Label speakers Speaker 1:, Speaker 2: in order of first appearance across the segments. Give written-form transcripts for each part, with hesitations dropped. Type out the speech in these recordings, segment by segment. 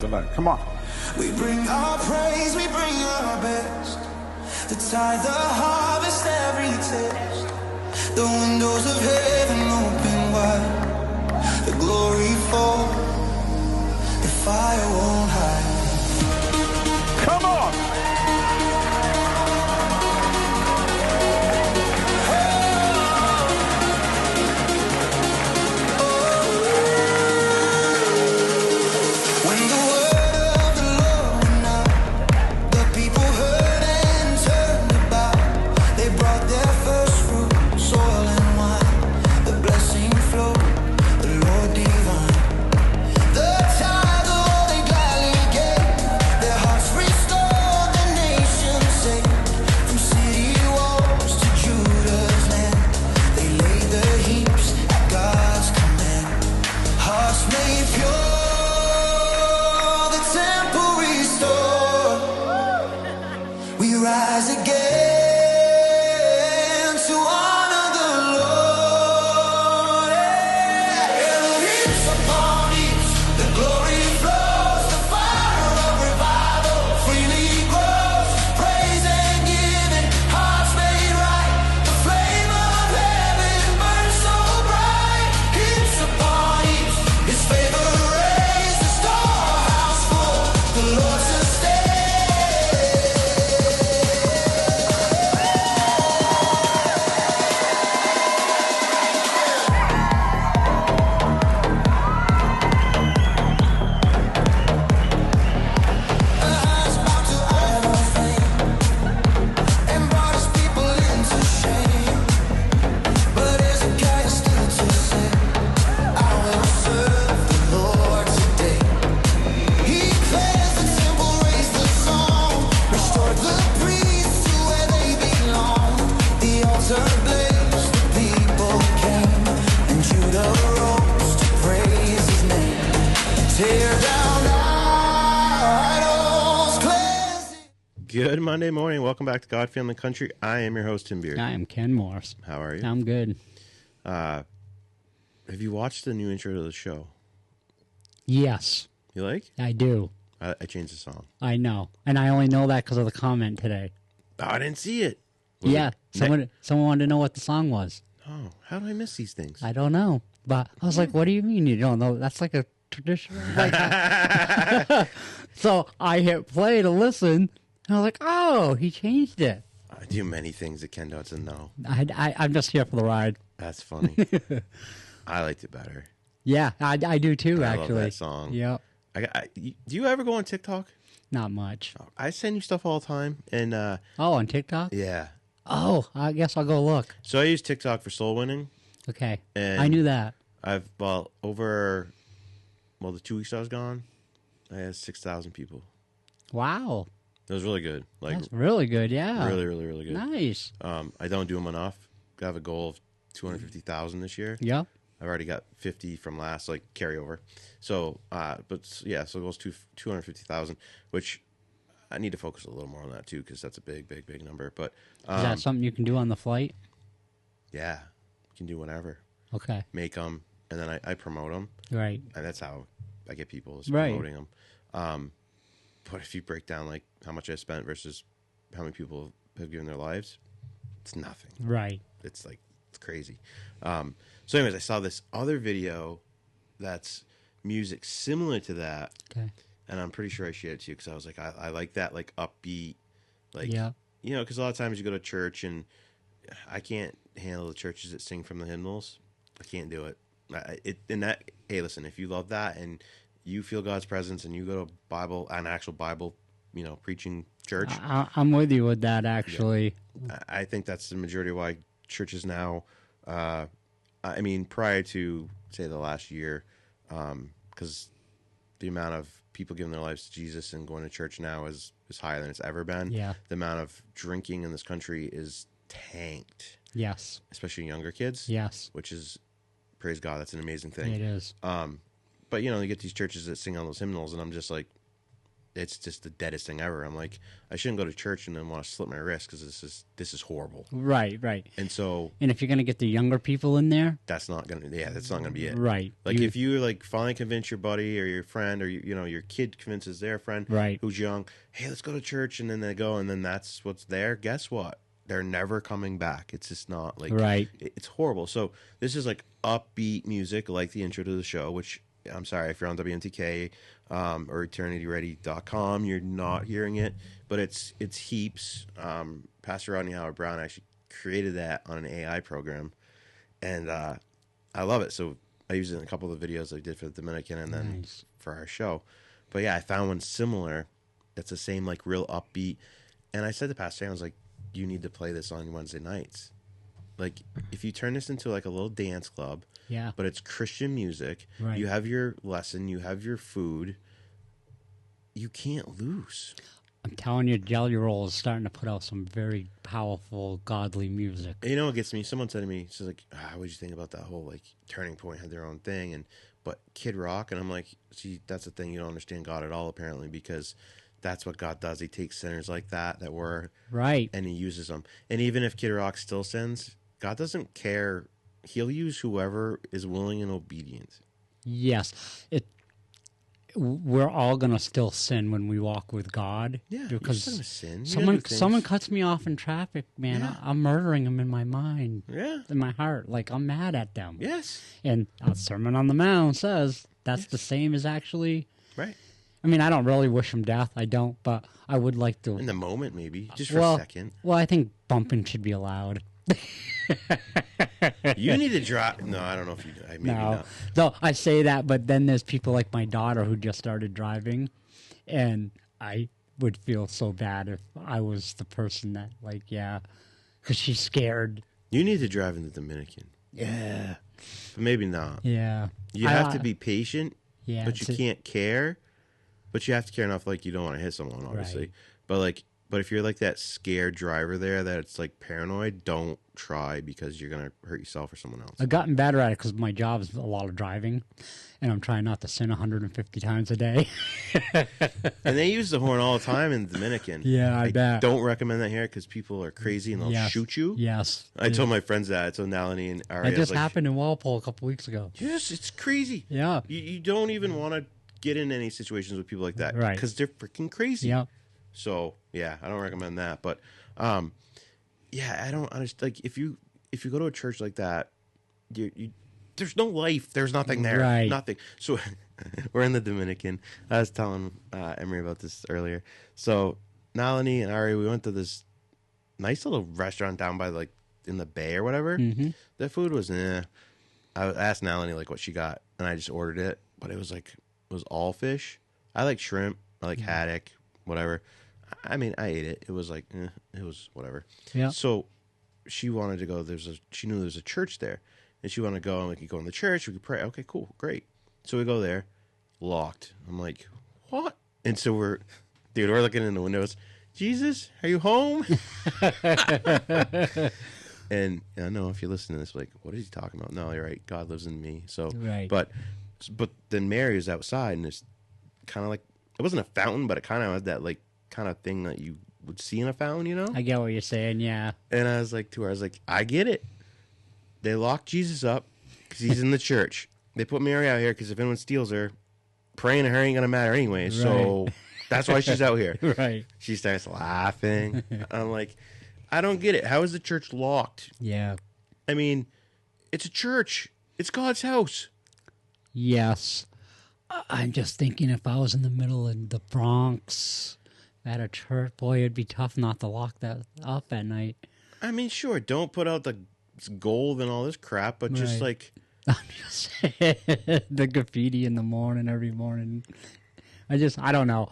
Speaker 1: Tonight. Come on.
Speaker 2: We bring our praise, we bring our best. The tithe, the harvest, every test. The windows of heaven open wide. The glory fall, the fire won't hide.
Speaker 1: Come on.
Speaker 2: When the word of the Lord went out, the people heard and turned about. They brought their first fruits, oil and wine. The blessing flowed, the Lord divine. The tithe, all they gladly gave. Their hearts restored, the nation saved. From city walls to Judah's land, they laid their heaps at God's command. Hearts made pure. We rise again to honor the Lord. Elohim's upon each, the glory flows, the fire of revival freely grows. Praise and giving, hearts made right. The flame of heaven burns so bright. Heaps upon each, His favor raised, the storehouse full, the Lord sustains.
Speaker 3: Good Monday morning. Welcome back to God, Family, Country. I am your host, Tim Beard.
Speaker 4: I am Ken Morris.
Speaker 3: How are you?
Speaker 4: I'm good.
Speaker 3: Have you watched the new intro to the show?
Speaker 4: Yes,
Speaker 3: You like?
Speaker 4: I do.
Speaker 3: I changed the song.
Speaker 4: I know. And I only know that because of the comment today.
Speaker 3: Oh, I didn't see it. Was
Speaker 4: Yeah.
Speaker 3: it
Speaker 4: Someone wanted to know what the song was.
Speaker 3: Oh, how do I miss these things?
Speaker 4: I don't know. But I was like, what do you mean you don't know? That's like a traditional. So I hit play to listen. And I was like, oh, he changed it.
Speaker 3: I do many things that Ken doesn't know.
Speaker 4: I'm just here for the ride.
Speaker 3: That's funny. I liked it better.
Speaker 4: Yeah, I do too,
Speaker 3: I
Speaker 4: actually.
Speaker 3: love that song.
Speaker 4: Yep.
Speaker 3: Do you ever go on TikTok?
Speaker 4: Not much.
Speaker 3: I send you stuff all the time. And
Speaker 4: Oh, on TikTok?
Speaker 3: yeah.
Speaker 4: Oh, I guess I'll go look.
Speaker 3: So I use TikTok for soul winning.
Speaker 4: Okay.
Speaker 3: And
Speaker 4: I knew that.
Speaker 3: the 2 weeks I was gone, I had 6,000 people.
Speaker 4: Wow.
Speaker 3: It was really good. Like,
Speaker 4: That's really good, yeah.
Speaker 3: really, really, really good.
Speaker 4: Nice.
Speaker 3: I don't do them enough. I have a goal of 250,000 this year.
Speaker 4: Yep.
Speaker 3: I've already got 50 from last, like, carryover. So, so it goes to 250,000, which I need to focus a little more on that, too, because that's a big, big, big number. But
Speaker 4: Is that something you can do on the flight?
Speaker 3: yeah, you can do whatever.
Speaker 4: Okay.
Speaker 3: Make them, and then I promote them.
Speaker 4: Right.
Speaker 3: And that's how I get people, is
Speaker 4: Right.
Speaker 3: promoting them. But if you break down, like, how much I spent versus how many people have given their lives, it's nothing.
Speaker 4: Right.
Speaker 3: It's crazy. So anyways, I saw this other video that's music similar to that.
Speaker 4: Okay.
Speaker 3: And I'm pretty sure I shared it to you because I was like, I like that, like, upbeat, like,
Speaker 4: Yeah.
Speaker 3: you know, because a lot of times you go to church and I can't handle the churches that sing from the hymnals. I can't do it. Hey, listen, if you love that and you feel God's presence and you go to an actual Bible, preaching church.
Speaker 4: I'm with you with that, actually.
Speaker 3: Yeah. I think that's the majority of why churches now, prior to, say, the last year, because the amount of people giving their lives to Jesus and going to church now is higher than it's ever been.
Speaker 4: Yeah.
Speaker 3: The amount of drinking in this country is tanked.
Speaker 4: Yes.
Speaker 3: Especially younger kids.
Speaker 4: Yes.
Speaker 3: Which is, praise God, that's an amazing thing.
Speaker 4: It is.
Speaker 3: But, you get these churches that sing on those hymnals, and I'm just like, it's just the deadest thing ever. I'm like, I shouldn't go to church and then want to slip my wrist because this is horrible.
Speaker 4: Right.
Speaker 3: And so
Speaker 4: And if you're gonna get the younger people in there,
Speaker 3: that's not gonna be it.
Speaker 4: right?
Speaker 3: Like if you like finally convince your buddy or your friend or your kid convinces their friend
Speaker 4: Right.
Speaker 3: who's young, hey, let's go to church, and then they go, and then that's what's there. Guess what? They're never coming back. It's just not like
Speaker 4: Right.
Speaker 3: It's horrible. So this is like upbeat music, like the intro to the show. Which I'm sorry if you're on WMTK or EternityReady.com, you're not hearing it, but it's heaps. Pastor Rodney Howard Brown actually created that on an AI program, and I love it. So I use it in a couple of the videos I did for the Dominican and then
Speaker 4: Nice.
Speaker 3: for our show. But yeah, I found one similar that's the same, like real upbeat. And I said to Pastor, I was like, you need to play this on Wednesday nights. Like if you turn this into like a little dance club,
Speaker 4: Yeah.
Speaker 3: but it's Christian music,
Speaker 4: Right.
Speaker 3: you have your lesson, you have your food, you can't lose.
Speaker 4: I'm telling you, Jelly Roll is starting to put out some very powerful, godly music.
Speaker 3: You know what gets me? Someone said to me, she's like, what did you think about that whole like Turning Point had their own thing, but Kid Rock, and I'm like, see, that's the thing, you don't understand God at all apparently, because that's what God does. He takes sinners like that were
Speaker 4: Right.
Speaker 3: and he uses them. And even if Kid Rock still sins, God doesn't care. He'll use whoever is willing and obedient.
Speaker 4: Yes. We're all gonna still sin when we walk with God.
Speaker 3: Yeah,
Speaker 4: Because
Speaker 3: you're still gonna sin.
Speaker 4: someone cuts me off in traffic, man.
Speaker 3: Yeah.
Speaker 4: I'm murdering them in my mind,
Speaker 3: Yeah.
Speaker 4: in my heart. Like I'm mad at them.
Speaker 3: Yes.
Speaker 4: And Sermon on the Mount says that's the same as actually.
Speaker 3: Right.
Speaker 4: I mean, I don't really wish them death. I don't, but I would like to.
Speaker 3: In the moment, maybe just for
Speaker 4: well,
Speaker 3: a second.
Speaker 4: Well, I think bumping should be allowed.
Speaker 3: You need to drop. No, I don't know if you. Maybe
Speaker 4: No,
Speaker 3: not.
Speaker 4: though I say that, but then there's people like my daughter who just started driving, and I would feel so bad if I was the person that, like, yeah, because she's scared.
Speaker 3: You need to drive in the Dominican,
Speaker 4: Yeah,
Speaker 3: but maybe not.
Speaker 4: yeah.
Speaker 3: You have to be patient,
Speaker 4: Yeah,
Speaker 3: but you can't care. But you have to care enough, like you don't want to hit someone, obviously.
Speaker 4: Right.
Speaker 3: But if you're like that scared driver there, that it's like paranoid, don't try because you're gonna hurt yourself or someone else.
Speaker 4: I've gotten better at it because my job is a lot of driving, and I'm trying not to sin 150 times a day.
Speaker 3: And they use the horn all the time in the Dominican.
Speaker 4: Yeah, I bet.
Speaker 3: Don't recommend that here because people are crazy and they'll
Speaker 4: Yes.
Speaker 3: shoot you.
Speaker 4: Yes,
Speaker 3: I told my friends that. I told Nalini and Ari.
Speaker 4: that
Speaker 3: I was
Speaker 4: just
Speaker 3: like,
Speaker 4: happened in Walpole a couple weeks ago.
Speaker 3: Yes, it's crazy.
Speaker 4: Yeah,
Speaker 3: You don't even want to get in any situations with people like that,
Speaker 4: Right.
Speaker 3: Because they're freaking crazy.
Speaker 4: yeah.
Speaker 3: So yeah, I don't recommend that. But yeah, I don't understand. Like if you go to a church like that, you there's no life. There's nothing there.
Speaker 4: Right.
Speaker 3: Nothing. So we're in the Dominican. I was telling Emery about this earlier. So Nalini and Ari, we went to this nice little restaurant down by like in the bay or whatever.
Speaker 4: Mm-hmm.
Speaker 3: The food was I asked Nalini like what she got, and I just ordered it, but it was all fish. I like shrimp. I like haddock, whatever. I mean, I ate it. It was like it was whatever.
Speaker 4: Yeah.
Speaker 3: So she wanted to go. She knew there was a church there, and she wanted to go, and we could go in the church. We could pray. Okay, cool, great. So we go there, locked. I'm like, what? And so we're looking in the windows. Jesus, are you home? And I know if you listen to this, like, what is he talking about? No, you're right. God lives in me. So,
Speaker 4: Right.
Speaker 3: But then Mary is outside, and it's kind of like it wasn't a fountain, but it kind of had that like kind of thing that you would see in a fountain, you know.
Speaker 4: I get what you're saying. Yeah,
Speaker 3: And I was like to her, I was like, I get it. They locked Jesus up because he's in the church. They put Mary out here because if anyone steals her, praying to her ain't gonna matter anyway. So that's why she's out here.
Speaker 4: right.
Speaker 3: She starts laughing. I'm like, I don't get it. How is the church locked?
Speaker 4: Yeah.
Speaker 3: I mean, it's a church. It's God's house.
Speaker 4: Yes. I'm just thinking if I was in the middle of the Bronx at a church, boy, it'd be tough not to lock that up at night.
Speaker 3: I mean, sure, don't put out the gold and all this crap, but just
Speaker 4: Right.
Speaker 3: like,
Speaker 4: I'm just saying, the graffiti in the morning, every morning. I don't know.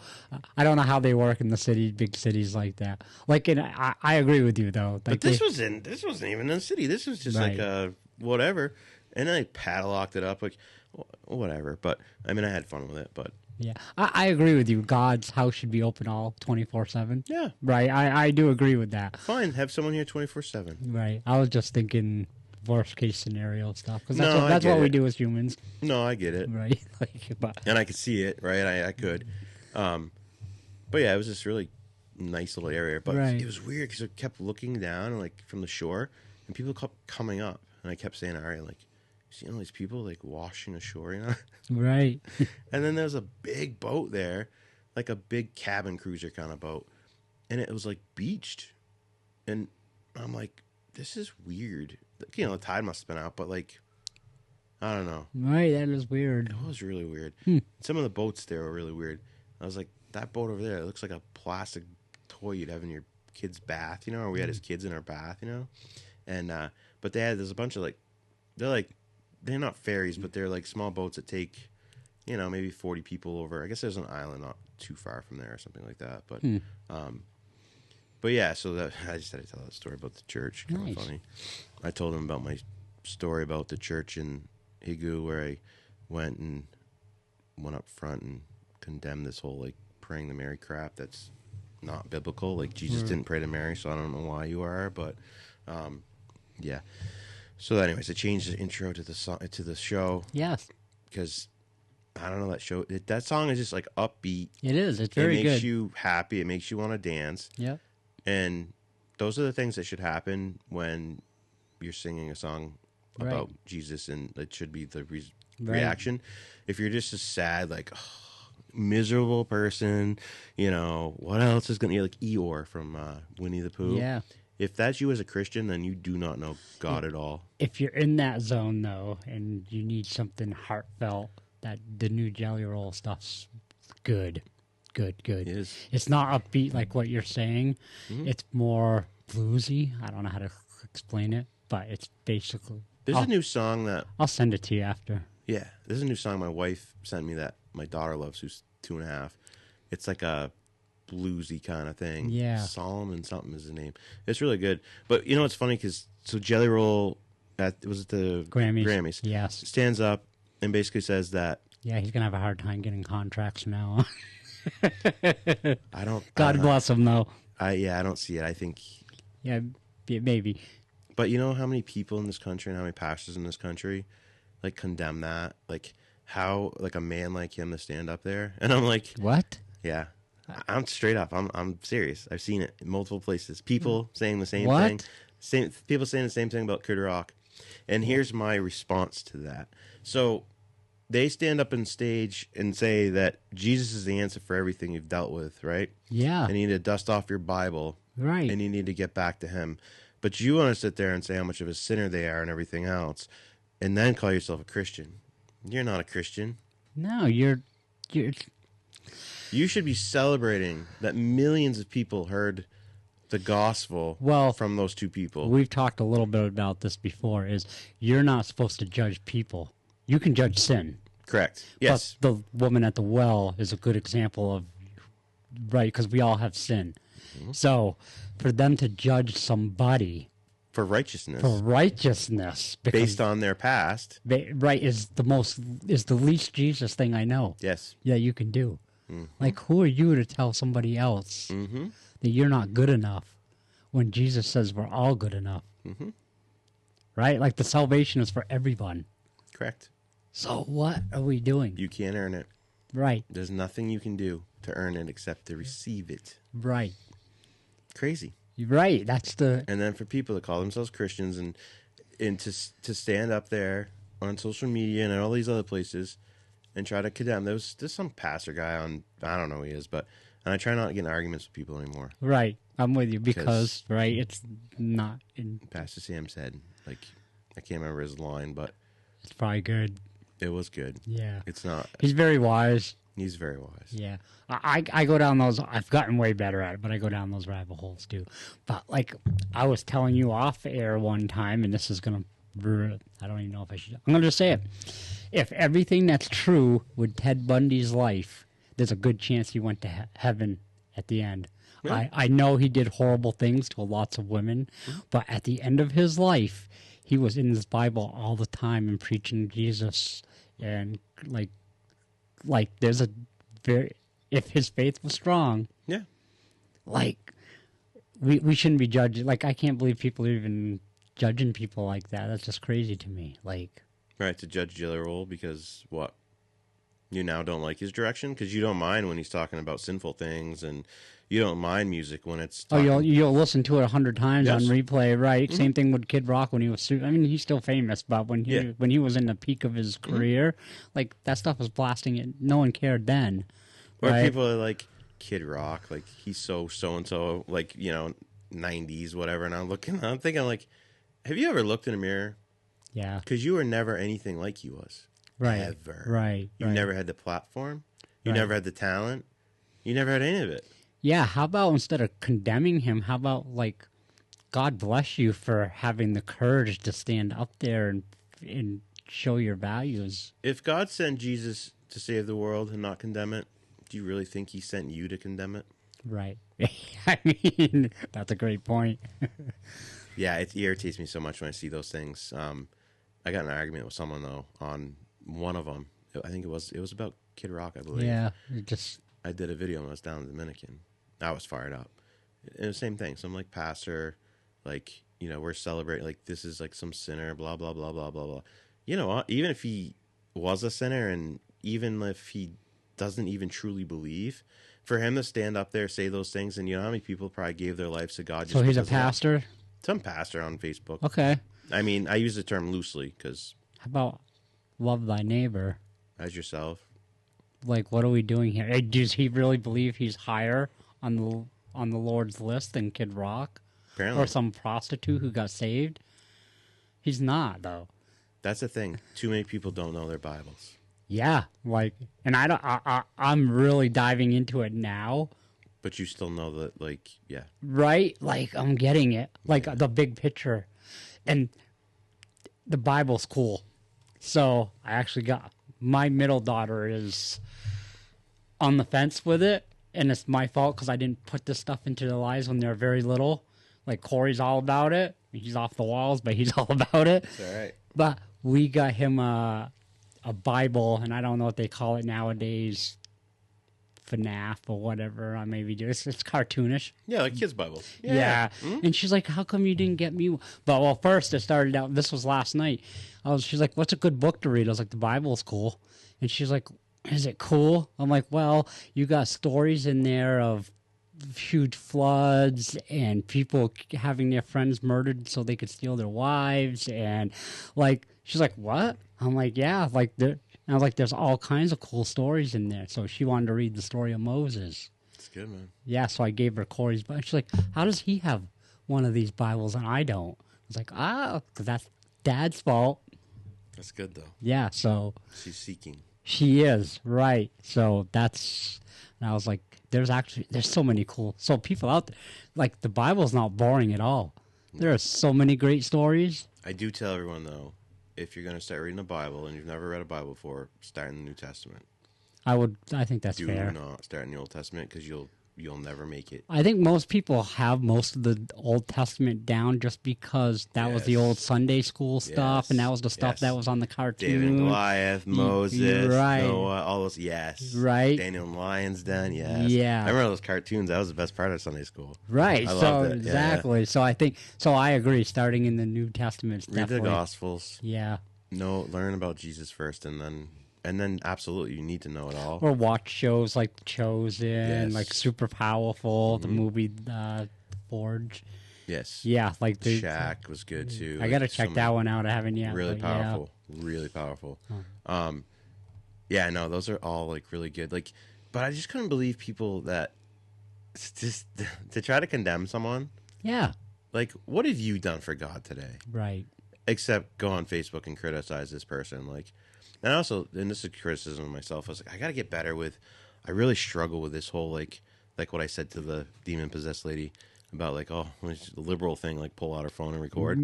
Speaker 4: I don't know how they work in the city, big cities like that. Like, I agree with you though. Like
Speaker 3: but this wasn't even in the city. This was just like
Speaker 4: Right.
Speaker 3: whatever. And then I padlocked it up, like whatever. But I mean, I had fun with it. But
Speaker 4: yeah, I agree with you. God's house should be open all 24/7.
Speaker 3: yeah,
Speaker 4: Right. I do agree with that.
Speaker 3: fine. Have someone here 24/7.
Speaker 4: Right. I was just thinking worst case scenario stuff because
Speaker 3: No, I
Speaker 4: that's
Speaker 3: get
Speaker 4: what we
Speaker 3: it.
Speaker 4: do as humans.
Speaker 3: No, I get it,
Speaker 4: Right. Like, but
Speaker 3: and I could see it. Right, I could. But yeah, it was this really nice little area. But
Speaker 4: Right.
Speaker 3: it was weird because I kept looking down like from the shore, and people kept coming up, and I kept saying, "All right, like, seeing all these people like washing ashore, you know."
Speaker 4: Right.
Speaker 3: And then there was a big boat there, like a big cabin cruiser kind of boat, and it was like beached, and I'm like, "This is weird." Like, you know, the tide must have been out, but like, I don't know.
Speaker 4: Right. That is weird.
Speaker 3: It was really weird. Some of the boats there were really weird. I was like, that boat over there, it looks like a plastic toy you'd have in your kid's bath, you know, or we had his kids in our bath, you know? And, but there's a bunch of they're not ferries, but they're like small boats that take, you know, maybe 40 people over. I guess there's an island not too far from there or something like that. But yeah, so that I just had to tell that story about the church. Kind
Speaker 4: Nice.
Speaker 3: of funny. I told him about my story about the church in Higu where I went up front and condemned this whole like praying to Mary crap that's not biblical. Like Jesus didn't pray to Mary, so I don't know why you are, but yeah. So anyways, I changed the intro to the show
Speaker 4: Yes.
Speaker 3: because I don't know that song is just like upbeat.
Speaker 4: It is. It's very
Speaker 3: it makes
Speaker 4: good.
Speaker 3: you happy. It makes you want to dance.
Speaker 4: Yep.
Speaker 3: And those are the things that should happen when you're singing a song
Speaker 4: Right.
Speaker 3: about Jesus, and it should be the
Speaker 4: Right.
Speaker 3: reaction. If you're just a sad, like, miserable person, you know, what else is going to be like Eeyore from Winnie the Pooh?
Speaker 4: Yeah.
Speaker 3: If that's you as a Christian, then you do not know God at all.
Speaker 4: If you're in that zone though, and you need something heartfelt, that the new Jelly Roll stuff's good. Good.
Speaker 3: It is.
Speaker 4: It's not upbeat like what you're saying.
Speaker 3: Mm-hmm.
Speaker 4: It's more bluesy. I don't know how to explain it, but it's basically.
Speaker 3: There's a new song that,
Speaker 4: I'll send it to you after.
Speaker 3: yeah, there's a new song my wife sent me that my daughter loves, who's 2.5. It's like a bluesy kind of thing.
Speaker 4: Yeah.
Speaker 3: Solomon something is the name. It's really good. But you know what's funny? Because Jelly Roll was it the
Speaker 4: Grammys. Yes.
Speaker 3: stands up and basically says that
Speaker 4: Yeah, he's gonna have a hard time getting contracts from now on.
Speaker 3: I don't.
Speaker 4: God bless him though.
Speaker 3: I don't see it. I think.
Speaker 4: Yeah, maybe.
Speaker 3: But you know how many people in this country and how many pastors in this country like condemn that? Like how like a man like him to stand up there? And I'm like,
Speaker 4: What?
Speaker 3: yeah. I'm straight up. I'm serious. I've seen it in multiple places. People saying the same
Speaker 4: What?
Speaker 3: thing. People saying the same thing about Kid Rock. And here's my response to that. So they stand up on stage and say that Jesus is the answer for everything you've dealt with, right?
Speaker 4: Yeah.
Speaker 3: And you need to dust off your Bible.
Speaker 4: Right.
Speaker 3: And you need to get back to him. But you want to sit there and say how much of a sinner they are and everything else, and then call yourself a Christian. You're not a Christian.
Speaker 4: No, you're.
Speaker 3: You should be celebrating that millions of people heard the gospel
Speaker 4: Well,
Speaker 3: from those two people.
Speaker 4: We've talked a little bit about this before. Is you're not supposed to judge people. You can judge sin.
Speaker 3: Correct. Yes.
Speaker 4: But the woman at the well is a good example of right because we all have sin.
Speaker 3: Mm-hmm.
Speaker 4: So for them to judge somebody
Speaker 3: For righteousness.
Speaker 4: for righteousness because
Speaker 3: Based on their past.
Speaker 4: right is the least Jesus thing I know.
Speaker 3: Yes.
Speaker 4: Yeah, you can do.
Speaker 3: Mm-hmm.
Speaker 4: Like, who are you to tell somebody else that you're not good enough when Jesus says we're all good enough?
Speaker 3: Mm-hmm.
Speaker 4: Right? Like, the salvation is for everyone.
Speaker 3: Correct.
Speaker 4: So what are we doing?
Speaker 3: You can't earn it.
Speaker 4: Right,
Speaker 3: There's nothing you can do to earn it except to receive it.
Speaker 4: right,
Speaker 3: Crazy.
Speaker 4: right. That's the
Speaker 3: And then for people that call themselves Christians and to stand up there on social media and all these other places and try to condemn. There's some pastor guy on, I don't know who he is, but and I try not to get in arguments with people anymore.
Speaker 4: right. I'm with you because right, it's not.
Speaker 3: Pastor Sam said, like, I can't remember his line, but
Speaker 4: It's probably good.
Speaker 3: it was good.
Speaker 4: Yeah,
Speaker 3: It's not.
Speaker 4: he's very wise.
Speaker 3: He's very wise.
Speaker 4: Yeah, I go down those. I've gotten way better at it, but I go down those rabbit holes too. But like I was telling you off air one time, and this is gonna. I don't even know if I should. I'm gonna just say it. If everything that's true with Ted Bundy's life, there's a good chance he went to heaven at the end.
Speaker 3: Yeah.
Speaker 4: I know he did horrible things to lots of women, but at the end of his life, he was in his Bible all the time and preaching Jesus and like there's a very if his faith was strong,
Speaker 3: Yeah.
Speaker 4: like we shouldn't be judging. Like I can't believe people are even judging people like that. That's just crazy to me. Like
Speaker 3: Right, to judge Jelly Roll because what? You now don't like his direction because you don't mind when he's talking about sinful things, and you don't mind music when it's.
Speaker 4: Oh,
Speaker 3: Talking,
Speaker 4: you'll listen to it 100 times
Speaker 3: Yes.
Speaker 4: on replay, right? Same thing with Kid Rock when he was. I mean, he's still famous, but when he was in the peak of his career, like that stuff was blasting it. No one cared then.
Speaker 3: or
Speaker 4: right?
Speaker 3: people are like Kid Rock, like he's so and so, like 90s, whatever. And I'm thinking like, have you ever looked in a mirror?
Speaker 4: Yeah,
Speaker 3: Because you were never anything like he was.
Speaker 4: right,
Speaker 3: Ever.
Speaker 4: right.
Speaker 3: You
Speaker 4: right.
Speaker 3: never had the platform. You
Speaker 4: Right.
Speaker 3: never had the talent. You never had any of it.
Speaker 4: Yeah, how about instead of condemning him, how about like, God bless you for having the courage to stand up there and show your values.
Speaker 3: If God sent Jesus to save the world and not condemn it, do you really think he sent you to condemn it?
Speaker 4: Right. I mean, that's a great point.
Speaker 3: Yeah, it irritates me so much when I see those things. I got in an argument with someone though on one of them. I think it was about Kid Rock, I believe.
Speaker 4: Yeah, it just
Speaker 3: I did a video when I was down in the Dominican. I was fired up. And the same thing. Some like pastor, like we're celebrating like this is like some sinner, blah blah blah blah blah blah. You know what? Even if he was a sinner, and even if he doesn't even truly believe, for him to stand up there, say those things, and you know how many people probably gave their lives to God. Just
Speaker 4: so he's a
Speaker 3: because of that?
Speaker 4: pastor.
Speaker 3: Some pastor on Facebook.
Speaker 4: Okay.
Speaker 3: I mean, I use the term loosely because
Speaker 4: How about love thy neighbor?
Speaker 3: as yourself.
Speaker 4: Like, what are we doing here? Hey, does he really believe he's higher on the Lord's list than Kid Rock
Speaker 3: Apparently,
Speaker 4: or some prostitute who got saved? He's not, though.
Speaker 3: that's the thing. Too many people don't know their Bibles.
Speaker 4: Yeah, like, and I don't. I'm really diving into it now,
Speaker 3: But you still know that, like, yeah.
Speaker 4: right? Like, I'm getting it, like the big picture, and the Bible's cool. So I actually got my middle daughter is on the fence with it, and it's my fault because I didn't put this stuff into their lives when they're very little. Like Corey's all about it. He's off the walls, but he's all about it.
Speaker 3: It's all right.
Speaker 4: But we got him a Bible, and I don't know what they call it nowadays, FNAF or whatever. I maybe do. It's cartoonish.
Speaker 3: Yeah, like kids' Bibles.
Speaker 4: Yeah. And she's like, "How come you didn't get me?" But well, first it started out. This was last night. She's like, "What's a good book to read?" I was like, "The Bible's cool." And she's like, "Is it cool?" I'm like, "Well, you got stories in there of huge floods and people having their friends murdered so they could steal their wives, and like." She's like, "What?" I'm like, "Yeah, like there." And I was like, "There's all kinds of cool stories in there." So she wanted to read the story of Moses.
Speaker 3: It's good, man.
Speaker 4: Yeah, so I gave her Corey's Bible. She's like, "How does he have one of these Bibles and I don't?" I was like, because that's Dad's fault.
Speaker 3: That's good, though.
Speaker 4: Yeah, so
Speaker 3: She's seeking.
Speaker 4: she is, right. So that's, and I was like, there's so many cool, so people out there, like the Bible's not boring at all. There are so many great stories.
Speaker 3: I do tell everyone, though, if you're going to start reading the Bible and you've never read a Bible before, start in the New Testament.
Speaker 4: I think that's
Speaker 3: Do
Speaker 4: fair.
Speaker 3: not start in the Old Testament because you'll never make it.
Speaker 4: I think most people have most of the Old Testament down just because that was the
Speaker 3: Yes.
Speaker 4: old Sunday school stuff,
Speaker 3: Yes.
Speaker 4: and that was the stuff
Speaker 3: Yes.
Speaker 4: that was on the cartoon.
Speaker 3: David and Goliath, Moses,
Speaker 4: right.
Speaker 3: Noah, all those. Yes.
Speaker 4: Right.
Speaker 3: Daniel and Lions Den. Yes.
Speaker 4: Yeah.
Speaker 3: I remember those cartoons. That was the best part of Sunday school.
Speaker 4: Right.
Speaker 3: I
Speaker 4: So
Speaker 3: loved it. Yeah,
Speaker 4: exactly. So I think I agree. Starting in the New Testament, is
Speaker 3: Read the
Speaker 4: definitely.
Speaker 3: Gospels.
Speaker 4: Yeah.
Speaker 3: Learn about Jesus first, and then absolutely you need to know it all.
Speaker 4: Or watch shows like Chosen,
Speaker 3: Yes.
Speaker 4: like Super Powerful, the movie Forge.
Speaker 3: Yes.
Speaker 4: Yeah, like the
Speaker 3: Shaq was good too.
Speaker 4: I gotta
Speaker 3: Like, so
Speaker 4: check that
Speaker 3: many-
Speaker 4: one out. I haven't yet.
Speaker 3: Really
Speaker 4: but yeah.
Speaker 3: powerful. Really powerful. Yeah, no, those are all like really good. Like, but I just couldn't believe people that just to try to condemn someone.
Speaker 4: Yeah.
Speaker 3: Like, what have you done for God today?
Speaker 4: Right.
Speaker 3: Except go on Facebook and criticize this person. Like, and also, and this is criticism of myself. I was like, I gotta get better with. I really struggle with this whole like what I said to the demon possessed lady about like, oh, it's a liberal thing, like pull out her phone and record.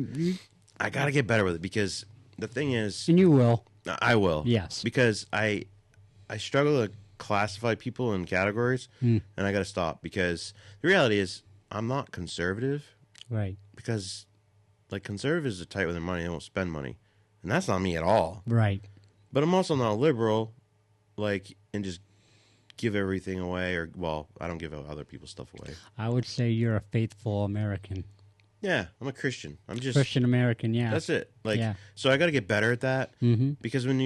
Speaker 3: I gotta get better with it because the thing is,
Speaker 4: And you will.
Speaker 3: I will.
Speaker 4: Yes.
Speaker 3: Because I struggle to classify people in categories, and I got to stop because the reality is I'm not conservative
Speaker 4: Right.
Speaker 3: because like conservatives are tight with their money, they won't spend money, and that's not me at all.
Speaker 4: Right.
Speaker 3: But I'm also not liberal, like and just give everything away, or well, I don't give other people's stuff away.
Speaker 4: I would say you're a faithful American.
Speaker 3: Yeah, I'm a Christian. I'm just
Speaker 4: Christian American, yeah.
Speaker 3: That's it. Like,
Speaker 4: Yeah.
Speaker 3: so I got to get better at that
Speaker 4: Mm-hmm.
Speaker 3: because when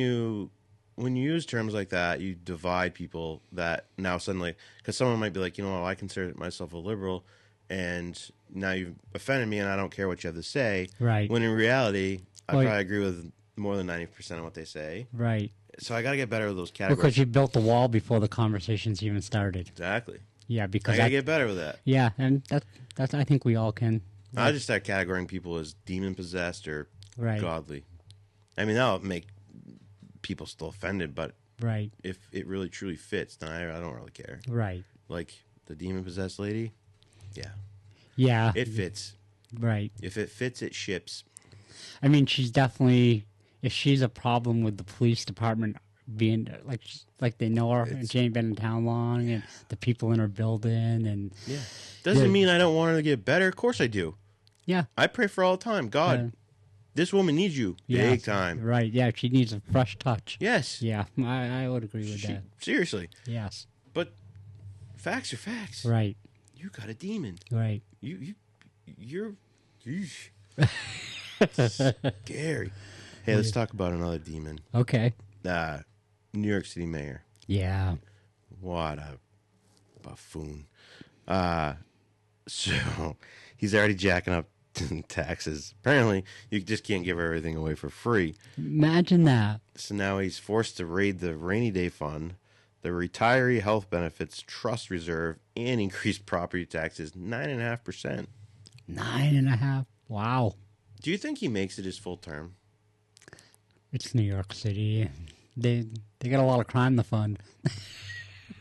Speaker 3: when you use terms like that, you divide people that now suddenly, because someone might be like, I consider myself a liberal, and now you've offended me, and I don't care what you have to say.
Speaker 4: Right.
Speaker 3: When in reality, I
Speaker 4: Well,
Speaker 3: probably agree with more than 90% of what they say.
Speaker 4: Right.
Speaker 3: So I got to get better with those categories.
Speaker 4: Because you built the wall before the conversations even started.
Speaker 3: Exactly.
Speaker 4: Yeah,
Speaker 3: I
Speaker 4: because
Speaker 3: got to get better with that.
Speaker 4: Yeah, and that's I think we all can.
Speaker 3: I just start categorizing people as demon possessed or
Speaker 4: Right.
Speaker 3: godly. I mean, that'll make people still offended, but
Speaker 4: Right.
Speaker 3: if it really truly fits, then I don't really care.
Speaker 4: Right.
Speaker 3: Like the demon possessed lady, yeah,
Speaker 4: Yeah.
Speaker 3: it fits.
Speaker 4: Right.
Speaker 3: If it fits, it ships.
Speaker 4: I mean, she's definitely, if she's a problem with the police department being like they know her and she ain't been in town long, and the people in her building, and
Speaker 3: Yeah, doesn't mean I don't want her to get better. Of course I do.
Speaker 4: yeah,
Speaker 3: I pray for all the time. God, this woman needs you
Speaker 4: yeah,
Speaker 3: big time.
Speaker 4: Right? Yeah, she needs a fresh touch.
Speaker 3: Yes.
Speaker 4: Yeah, I would agree with that.
Speaker 3: Seriously.
Speaker 4: Yes.
Speaker 3: But facts are facts.
Speaker 4: Right.
Speaker 3: You got a demon.
Speaker 4: Right.
Speaker 3: You're eesh. Scary. Hey, let's talk about another demon.
Speaker 4: Okay.
Speaker 3: New York City mayor.
Speaker 4: Yeah.
Speaker 3: What a buffoon. So he's already jacking up taxes. Apparently, you just can't give everything away for free.
Speaker 4: Imagine that.
Speaker 3: So now he's forced to raid the rainy day fund, the retiree health benefits trust reserve, and increase property taxes 9.5%.
Speaker 4: 9.5. Wow.
Speaker 3: Do you think he makes it his full term?
Speaker 4: It's New York City. They got a lot of crime to fund.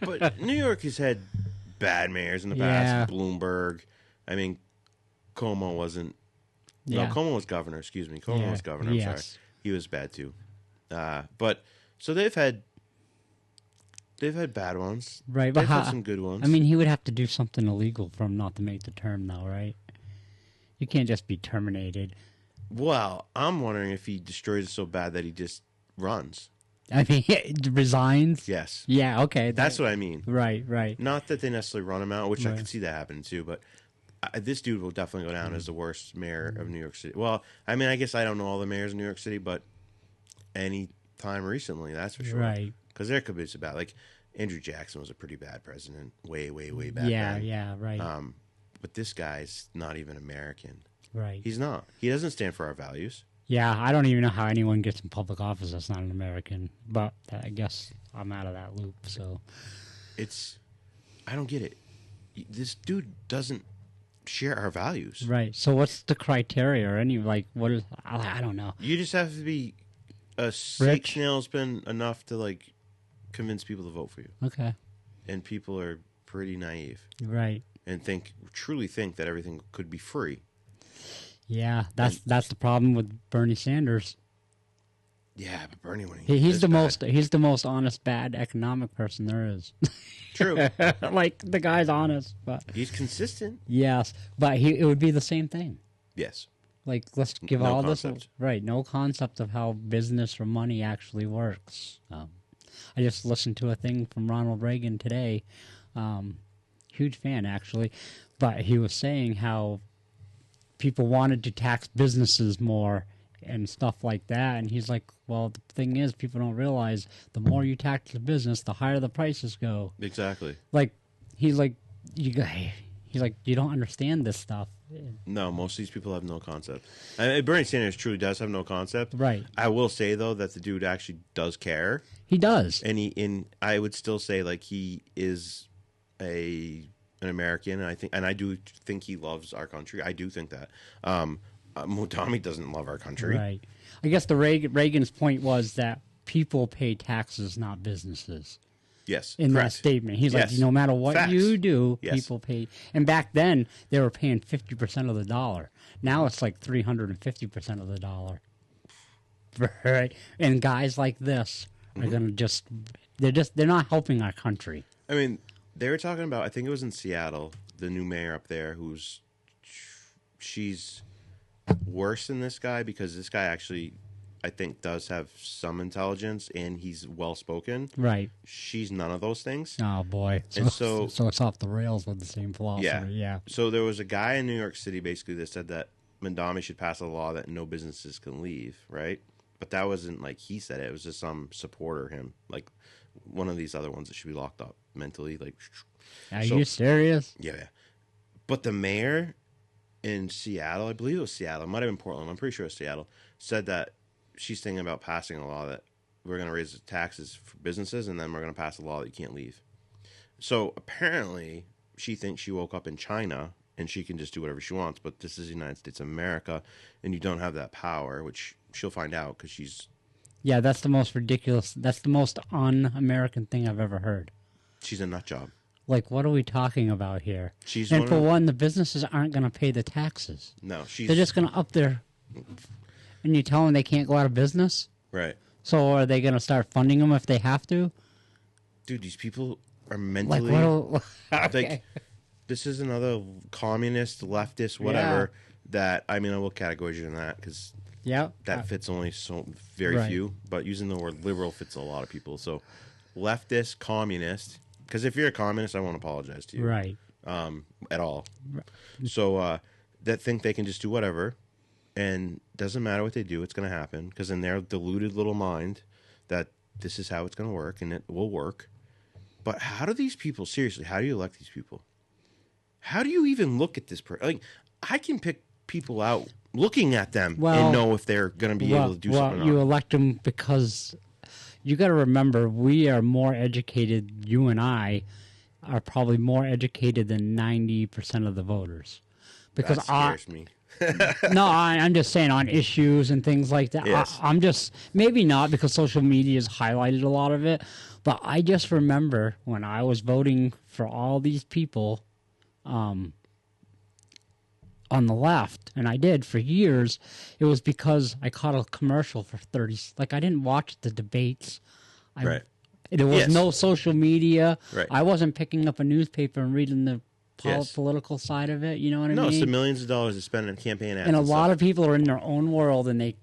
Speaker 3: But New York has had bad mayors in the
Speaker 4: Yeah.
Speaker 3: past. Bloomberg. I mean, Cuomo wasn't.
Speaker 4: Yeah.
Speaker 3: No, Cuomo was governor. Excuse me. Cuomo
Speaker 4: Yeah.
Speaker 3: was governor. I'm
Speaker 4: Yes.
Speaker 3: sorry. He was bad too. But so they've had bad ones.
Speaker 4: Right, but
Speaker 3: They've had
Speaker 4: how,
Speaker 3: some good ones.
Speaker 4: I mean, he would have to do something illegal for him not to make the term, though, right? You can't just be terminated.
Speaker 3: well, I'm wondering if he destroys it so bad that he just runs.
Speaker 4: I mean, resigns.
Speaker 3: Yes,
Speaker 4: Yeah. Okay.
Speaker 3: that's what I mean.
Speaker 4: Right. Right.
Speaker 3: Not that they necessarily run him out, which I
Speaker 4: Right.
Speaker 3: could see that happening too. But this dude will definitely go down as the worst mayor of New York City. Well, I mean, I guess I don't know all the mayors of New York City, but any time recently, that's for sure.
Speaker 4: Right.
Speaker 3: Because there could be some bad. Like Andrew Jackson was a pretty bad president, way back
Speaker 4: Yeah.
Speaker 3: then.
Speaker 4: Yeah. Right.
Speaker 3: But this guy's not even American.
Speaker 4: right.
Speaker 3: He's not. He doesn't stand for our values.
Speaker 4: Yeah. I don't even know how anyone gets in public office that's not an American. But I guess I'm out of that loop. So.
Speaker 3: I don't get it. This dude doesn't share our values.
Speaker 4: Right. So what's the criteria or what is, I don't know.
Speaker 3: You just have to be a sick
Speaker 4: Rich.
Speaker 3: snailspin enough to like convince people to vote for you.
Speaker 4: Okay.
Speaker 3: And people are pretty naive
Speaker 4: Right.
Speaker 3: and truly think that everything could be free.
Speaker 4: Yeah. That's the problem with Bernie Sanders.
Speaker 3: Yeah, but Bernie when
Speaker 4: He's
Speaker 3: does
Speaker 4: the
Speaker 3: bad-
Speaker 4: most honest bad economic person there is.
Speaker 3: True.
Speaker 4: Like the guy's honest, but
Speaker 3: He's consistent.
Speaker 4: yes, but it would be the same thing.
Speaker 3: Yes.
Speaker 4: Like let's give
Speaker 3: No
Speaker 4: all
Speaker 3: concept.
Speaker 4: this right, no concept of how business or money actually works. I just listened to a thing from Ronald Reagan today. Huge fan actually, but he was saying how people wanted to tax businesses more and stuff like that, and he's like, well, the thing is, people don't realize the more you tax the business, the higher the prices go.
Speaker 3: Exactly.
Speaker 4: Like he's like, you don't understand this stuff.
Speaker 3: No, most of these people have no concept. Bernie Sanders truly does have no concept.
Speaker 4: Right.
Speaker 3: I will say though that the dude actually does care,
Speaker 4: He does.
Speaker 3: and I would still say like he is an American, and I do think he loves our country. I do think that. Tommy doesn't love our country.
Speaker 4: Right. I guess the Reagan's point was that people pay taxes, not businesses.
Speaker 3: Yes.
Speaker 4: In
Speaker 3: correct.
Speaker 4: that statement, he's
Speaker 3: Yes.
Speaker 4: like, no matter what
Speaker 3: Facts.
Speaker 4: you do,
Speaker 3: Yes.
Speaker 4: people pay. And back then, they were paying 50% of the dollar. Now it's like 350% of the dollar. Right. And guys like this are
Speaker 3: Mm-hmm.
Speaker 4: gonna they're not helping our country.
Speaker 3: I mean, they were talking about, I think it was in Seattle, the new mayor up there, she's worse than this guy because this guy actually, I think, does have some intelligence and he's well spoken.
Speaker 4: Right.
Speaker 3: She's none of those things.
Speaker 4: Oh boy.
Speaker 3: And so-
Speaker 4: it's off the rails with the same philosophy.
Speaker 3: Yeah.
Speaker 4: Yeah.
Speaker 3: So there was a guy in New York City basically that said that Mandami should pass a law that no businesses can leave, right? But that wasn't like he said it. It was just some supporter him, like one of these other ones that should be locked up mentally. Like,
Speaker 4: Are you serious?
Speaker 3: yeah. But the mayor in Seattle, I believe it was Seattle, it might have been Portland, I'm pretty sure it was Seattle, said that she's thinking about passing a law that we're going to raise the taxes for businesses, and then we're going to pass a law that you can't leave. So apparently she thinks she woke up in China and she can just do whatever she wants, but this is the United States of America, and you don't have that power, which she'll find out because she's
Speaker 4: Yeah, that's the most ridiculous. That's the most un-American thing I've ever heard.
Speaker 3: a nut job.
Speaker 4: Like, what are we talking about here?
Speaker 3: She's
Speaker 4: And
Speaker 3: one
Speaker 4: for
Speaker 3: of,
Speaker 4: one, the businesses aren't going to pay the taxes.
Speaker 3: no, she's
Speaker 4: They're just going to up their... And you tell them they can't go out of business?
Speaker 3: right.
Speaker 4: So are they going to start funding them if they have to?
Speaker 3: Dude, these people are
Speaker 4: Like,
Speaker 3: mentally like this is another communist, leftist, whatever. That I mean, I will categorize you in that because
Speaker 4: Yeah.
Speaker 3: that fits only so very
Speaker 4: Right.
Speaker 3: few. But using the word liberal fits a lot of people. So leftist, communist. Because if you're a communist, I won't apologize to you,
Speaker 4: Right.
Speaker 3: at all. So that think they can just do whatever, and doesn't matter what they do, it's going to happen. Because in their deluded little mind, that this is how it's going to work, and it will work. But how do these people, seriously, how do you elect these people? How do you even look at this person? Like, I can pick people out looking at them
Speaker 4: Well-
Speaker 3: and know if they're going to be able to do something or
Speaker 4: you
Speaker 3: not.
Speaker 4: elect them because you got to remember we are more educated. You and I are probably more educated than 90% of the voters. Because
Speaker 3: That scares me.
Speaker 4: I'm just saying on issues and things like that.
Speaker 3: Yes.
Speaker 4: I'm just maybe not because social media has highlighted a lot of it, but I just remember when I was voting for all these people on the left, and I did for years. It was because I caught a commercial for 30. Like I didn't watch the debates.
Speaker 3: Right.
Speaker 4: There was
Speaker 3: Yes.
Speaker 4: no social media.
Speaker 3: Right.
Speaker 4: I wasn't picking up a newspaper and reading the
Speaker 3: Yes.
Speaker 4: political side of it. You know what I
Speaker 3: No,
Speaker 4: mean?
Speaker 3: it's the millions of dollars they spend on campaign ads.
Speaker 4: And a lot
Speaker 3: stuff.
Speaker 4: of people are in their own world and they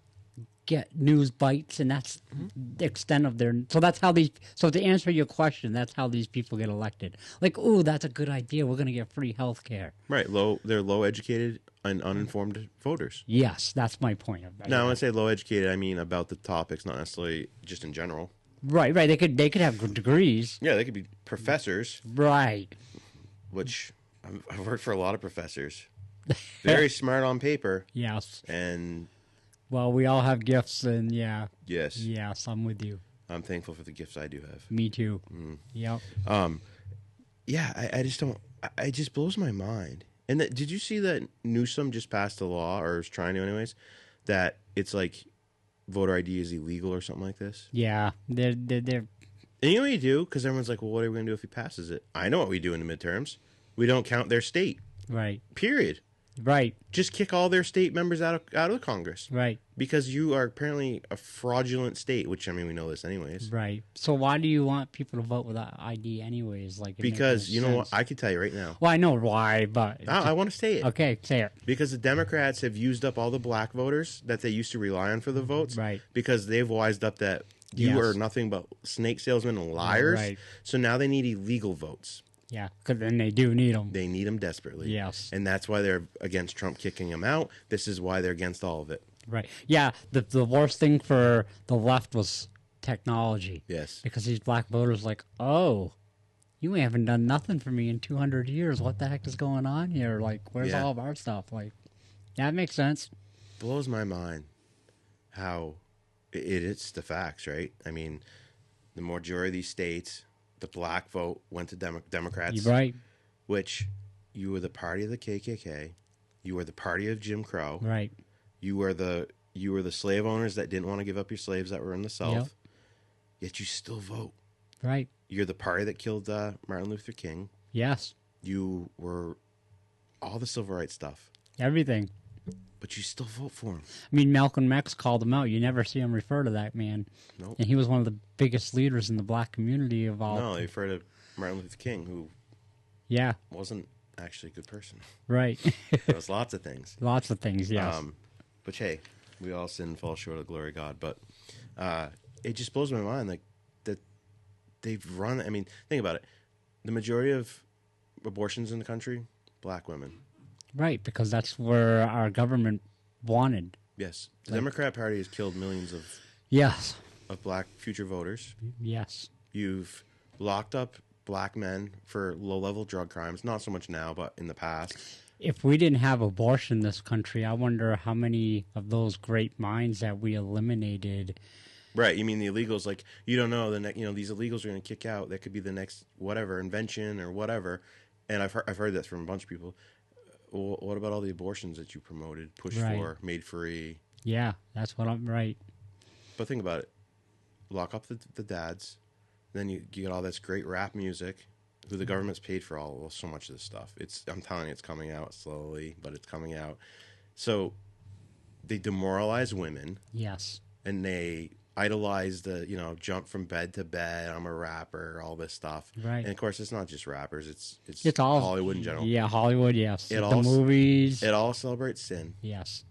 Speaker 4: get news bites, and that's the extent of their. So that's how these. So to answer your question, that's how these people get elected. Like, ooh, that's a good idea. We're going to get free health care.
Speaker 3: Right, they're low educated and uninformed voters.
Speaker 4: Yes, that's my point. Of that.
Speaker 3: Now, when I say low educated, I mean about the topics, not necessarily just in general.
Speaker 4: Right. They could have good degrees.
Speaker 3: Yeah, they could be professors,
Speaker 4: Right.
Speaker 3: which I've worked for a lot of professors. Very smart on paper,
Speaker 4: Yes.
Speaker 3: and
Speaker 4: Well, we all have gifts, and yeah,
Speaker 3: yes,
Speaker 4: yes, I'm with you.
Speaker 3: I'm thankful for the gifts I do have.
Speaker 4: Me too. Yep.
Speaker 3: Yeah, I just don't. It just blows my mind. And did you see that Newsom just passed a law, or is trying to, anyways, that it's like voter ID is illegal or something like this?
Speaker 4: Yeah. They're
Speaker 3: And you know what you do? Because everyone's like, well, what are we going to do if he passes it? I know what we do in the midterms. We don't count their state.
Speaker 4: right.
Speaker 3: Period.
Speaker 4: Right.
Speaker 3: Just kick all their state members out of the Congress.
Speaker 4: Right.
Speaker 3: Because you are apparently a fraudulent state, which, I mean, we know this anyways.
Speaker 4: Right. So why do you want people to vote without ID anyways? Like, it makes
Speaker 3: Because,
Speaker 4: no
Speaker 3: you know what?
Speaker 4: sense.
Speaker 3: I can tell you right now.
Speaker 4: Well, I know why, but
Speaker 3: I want to say it.
Speaker 4: okay, say it.
Speaker 3: Because the Democrats have used up all the black voters that they used to rely on for the votes.
Speaker 4: Right.
Speaker 3: Because they've wised up that you
Speaker 4: Yes.
Speaker 3: are nothing but snake salesmen and liars.
Speaker 4: Right.
Speaker 3: So now they need illegal votes.
Speaker 4: Yeah, because then they do need them.
Speaker 3: They need them desperately.
Speaker 4: Yes.
Speaker 3: And that's why they're against Trump kicking him out. This is why they're against all of it.
Speaker 4: Right. Yeah. The worst thing for the left was technology.
Speaker 3: Yes.
Speaker 4: Because these black voters like, oh, you haven't done nothing for me in 200 years. What the heck is going on here? Like, where's
Speaker 3: Yeah.
Speaker 4: all of our stuff? Like, yeah, that makes sense.
Speaker 3: Blows my mind how it's the facts, right? I mean, the majority of these states, the black vote went to Democrats.
Speaker 4: You're right.
Speaker 3: Which you were the party of the KKK. You were the party of Jim Crow.
Speaker 4: Right.
Speaker 3: You were the slave owners that didn't want to give up your slaves that were in the South.
Speaker 4: Yep.
Speaker 3: Yet you still vote.
Speaker 4: Right.
Speaker 3: You're the party that killed Martin Luther King.
Speaker 4: Yes.
Speaker 3: You were all the civil rights stuff.
Speaker 4: Everything.
Speaker 3: But you still vote for him.
Speaker 4: I mean, Malcolm X called him out. You never see him refer to that man.
Speaker 3: Nope.
Speaker 4: And he was one of the biggest leaders in the black community of all.
Speaker 3: No, you've heard of Martin Luther King, who
Speaker 4: Yeah.
Speaker 3: wasn't actually a good person.
Speaker 4: Right.
Speaker 3: There was lots of things.
Speaker 4: Lots of things. Yes.
Speaker 3: But hey, we all sin and fall short of the glory of God. But it just blows my mind, like that they've run. I mean, think about it. The majority of abortions in the country, black women.
Speaker 4: Right, because that's where our government wanted.
Speaker 3: Yes, the Democrat Party has killed millions
Speaker 4: Yes.
Speaker 3: of black future voters.
Speaker 4: Yes.
Speaker 3: You've locked up black men for low-level drug crimes. Not so much now, but in the past.
Speaker 4: If we didn't have abortion in this country, I wonder how many of those great minds that we eliminated.
Speaker 3: Right, you mean the illegals? Like, you don't know these illegals are going to kick out. That could be the next whatever invention or whatever. And I've heard that from a bunch of people. Well, what about all the abortions that you promoted, pushed
Speaker 4: Right.
Speaker 3: for, made free?
Speaker 4: Yeah, that's what I'm right.
Speaker 3: But think about it: lock up the dads, then you get all this great rap music. Who the government's paid for so much of this stuff. I'm telling you, it's coming out slowly, but it's coming out. So they demoralize women.
Speaker 4: Yes.
Speaker 3: And they idolize the, jump from bed to bed. I'm a rapper, all this stuff.
Speaker 4: Right.
Speaker 3: And of course, it's not just rappers.
Speaker 4: It's all
Speaker 3: Hollywood in general.
Speaker 4: Yeah, Hollywood. Yes.
Speaker 3: It
Speaker 4: The
Speaker 3: all-
Speaker 4: movies.
Speaker 3: It all celebrates sin,
Speaker 4: Yes.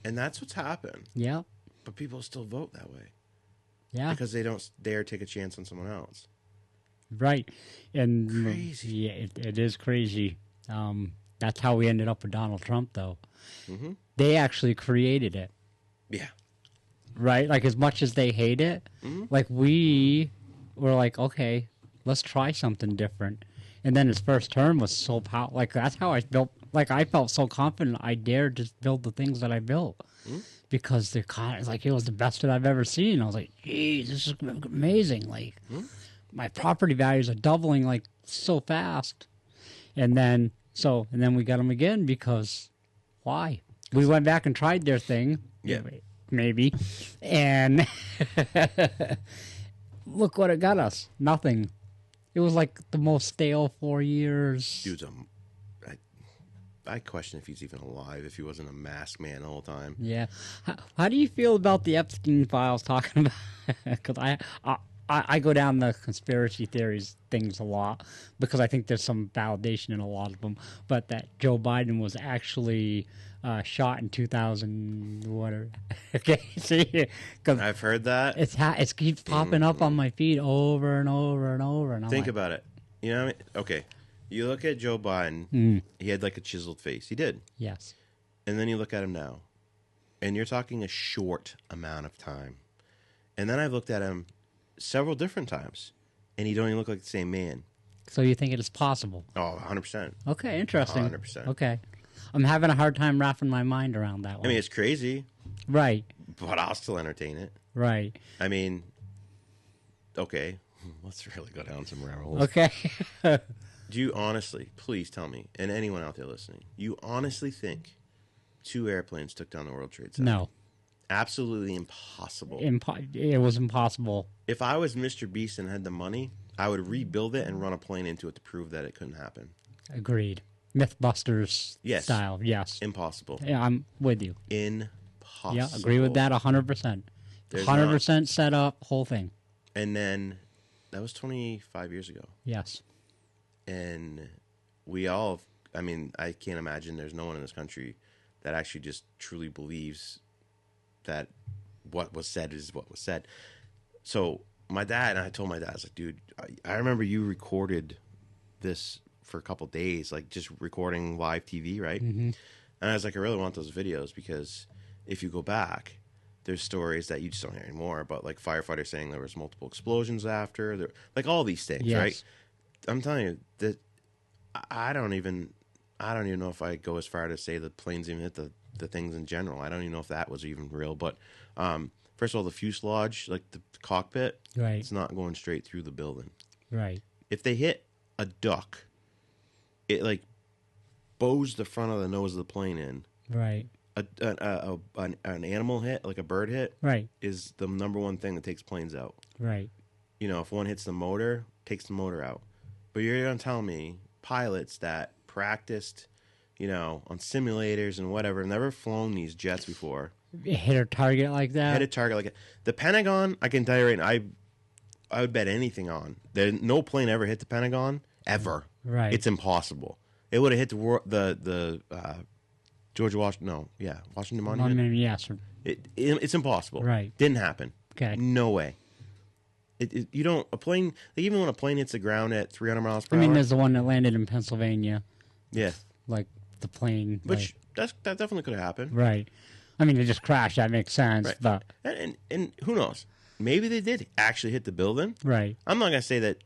Speaker 3: and that's what's happened.
Speaker 4: Yeah.
Speaker 3: But people still vote that way
Speaker 4: Yeah.
Speaker 3: because they don't dare take a chance on someone else.
Speaker 4: Right. And
Speaker 3: Crazy.
Speaker 4: Yeah, it is crazy. That's how we ended up with Donald Trump, though.
Speaker 3: Mm-hmm.
Speaker 4: They actually created it,
Speaker 3: Yeah.
Speaker 4: right? Like, as much as they hate it, like, we were like, okay, let's try something different. And then his first term was so powerful. Like, that's how I built, like, I felt so confident I dared to build the things that I built. Because they're kind of, like, it was the best that I've ever seen. I was like, geez, this is amazing. Like, my property values are doubling, like, so fast. And then we got them again because why? We went back and tried their thing.
Speaker 3: Yeah.
Speaker 4: Maybe. And look what it got us. Nothing. It was like the most stale 4 years.
Speaker 3: Dude's I question if he's even alive, if he wasn't a masked man the whole time.
Speaker 4: Yeah. How do you feel about the Epstein files talking about? Because I go down the conspiracy theories things a lot because I think there's some validation in a lot of them. But that Joe Biden was actually shot in 2000. Whatever. Okay, see, because
Speaker 3: I've heard that.
Speaker 4: it keeps popping up on my feed over and over and over. And I'm
Speaker 3: Think
Speaker 4: like,
Speaker 3: about it. You know what I mean? Okay. You look at Joe Biden, he had like a chiseled face. He did.
Speaker 4: yes,
Speaker 3: And then you look at him now, and you're talking a short amount of time. And then I've looked at him several different times, and he don't even look like the same man.
Speaker 4: so you think it is possible?
Speaker 3: Oh, 100%.
Speaker 4: Okay, interesting.
Speaker 3: 100%.
Speaker 4: Okay, I'm having a hard time wrapping my mind around that one.
Speaker 3: I mean, it's crazy,
Speaker 4: right,
Speaker 3: but I'll still entertain it.
Speaker 4: right.
Speaker 3: I mean, okay, let's really go down some rabbit holes.
Speaker 4: Okay.
Speaker 3: Do you honestly, please tell me, and anyone out there listening, you honestly think 2 airplanes took down the World Trade Center?
Speaker 4: No,
Speaker 3: Absolutely impossible.
Speaker 4: it was impossible.
Speaker 3: If I was Mr. Beast and had the money, I would rebuild it and run a plane into it to prove that it couldn't happen.
Speaker 4: Agreed. Mythbusters
Speaker 3: Yes.
Speaker 4: style. Yes.
Speaker 3: Impossible.
Speaker 4: Yeah, I'm with you.
Speaker 3: Impossible.
Speaker 4: Yeah, agree with that 100%.
Speaker 3: There's
Speaker 4: 100% set up, whole thing.
Speaker 3: And then, that was 25 years ago.
Speaker 4: Yes.
Speaker 3: And we all, I mean, I can't imagine there's no one in this country that actually just truly believes that what was said is what was said. So my dad, and I told my dad, I was like, dude, I remember you recorded this for a couple days, like just recording live TV, right? And I was like, I really want those videos because if you go back, there's stories that you just don't hear anymore about, like firefighters saying there was multiple explosions after, there, like all these things,
Speaker 4: Yes.
Speaker 3: right? I'm telling you that I don't even know if I go as far to say the planes even hit the things in general. I don't even know if that was even real. But first of all, the fuselage, like the cockpit,
Speaker 4: Right.
Speaker 3: it's not going straight through the building.
Speaker 4: Right.
Speaker 3: If they hit a duck, it like bows the front of the nose of the plane in.
Speaker 4: Right.
Speaker 3: An animal hit, like a bird hit,
Speaker 4: Right.
Speaker 3: is the number one thing that takes planes out.
Speaker 4: Right.
Speaker 3: You know, if one hits the motor, takes the motor out. But you're going to tell me pilots that practiced, you know, on simulators and whatever, never flown these jets before,
Speaker 4: Hit a target like that.
Speaker 3: hit a target like the Pentagon, I can tell you right now, I would bet anything on. No plane ever hit the Pentagon, ever.
Speaker 4: Right.
Speaker 3: It's impossible. It would have hit the George Washington, Washington Monument.
Speaker 4: Yes.
Speaker 3: It's impossible.
Speaker 4: Right.
Speaker 3: Didn't happen.
Speaker 4: Okay.
Speaker 3: No way. You don't, a plane, like even when a plane hits the ground at 300 miles per
Speaker 4: I
Speaker 3: hour.
Speaker 4: mean, there's the one that landed in Pennsylvania,
Speaker 3: Yeah.
Speaker 4: like the plane.
Speaker 3: Which, that definitely could have happened.
Speaker 4: Right. I mean, it just crashed. That makes sense.
Speaker 3: Right.
Speaker 4: But
Speaker 3: And who knows? Maybe they did actually hit the building.
Speaker 4: right,
Speaker 3: I'm not going to say that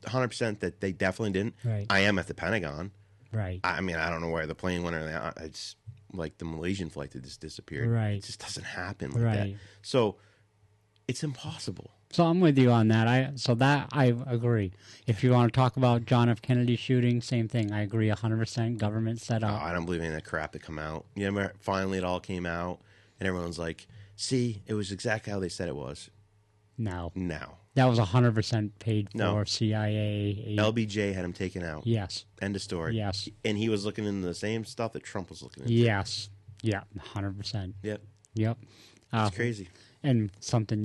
Speaker 3: 100% that they definitely didn't.
Speaker 4: Right.
Speaker 3: I am at the Pentagon.
Speaker 4: right,
Speaker 3: I mean, I don't know where the plane went or that. It's like the Malaysian flight that just disappeared.
Speaker 4: Right.
Speaker 3: It just doesn't happen like that.
Speaker 4: Right.
Speaker 3: So it's impossible.
Speaker 4: So I'm with you on that. I agree. If you want to talk about John F. Kennedy shooting, same thing. I agree 100%. Government set
Speaker 3: Oh,
Speaker 4: up.
Speaker 3: I don't believe any of that crap that come out. You know, finally it all came out, and everyone's like, "See, it was exactly how they said it was."
Speaker 4: No,
Speaker 3: Now,
Speaker 4: that was 100% paid for.
Speaker 3: No.
Speaker 4: CIA.
Speaker 3: LBJ had him taken out.
Speaker 4: Yes.
Speaker 3: End of story.
Speaker 4: Yes.
Speaker 3: And he was looking into the same stuff that Trump was looking into.
Speaker 4: Yes. Yeah. 100%.
Speaker 3: Yep.
Speaker 4: Yep.
Speaker 3: It's crazy.
Speaker 4: And something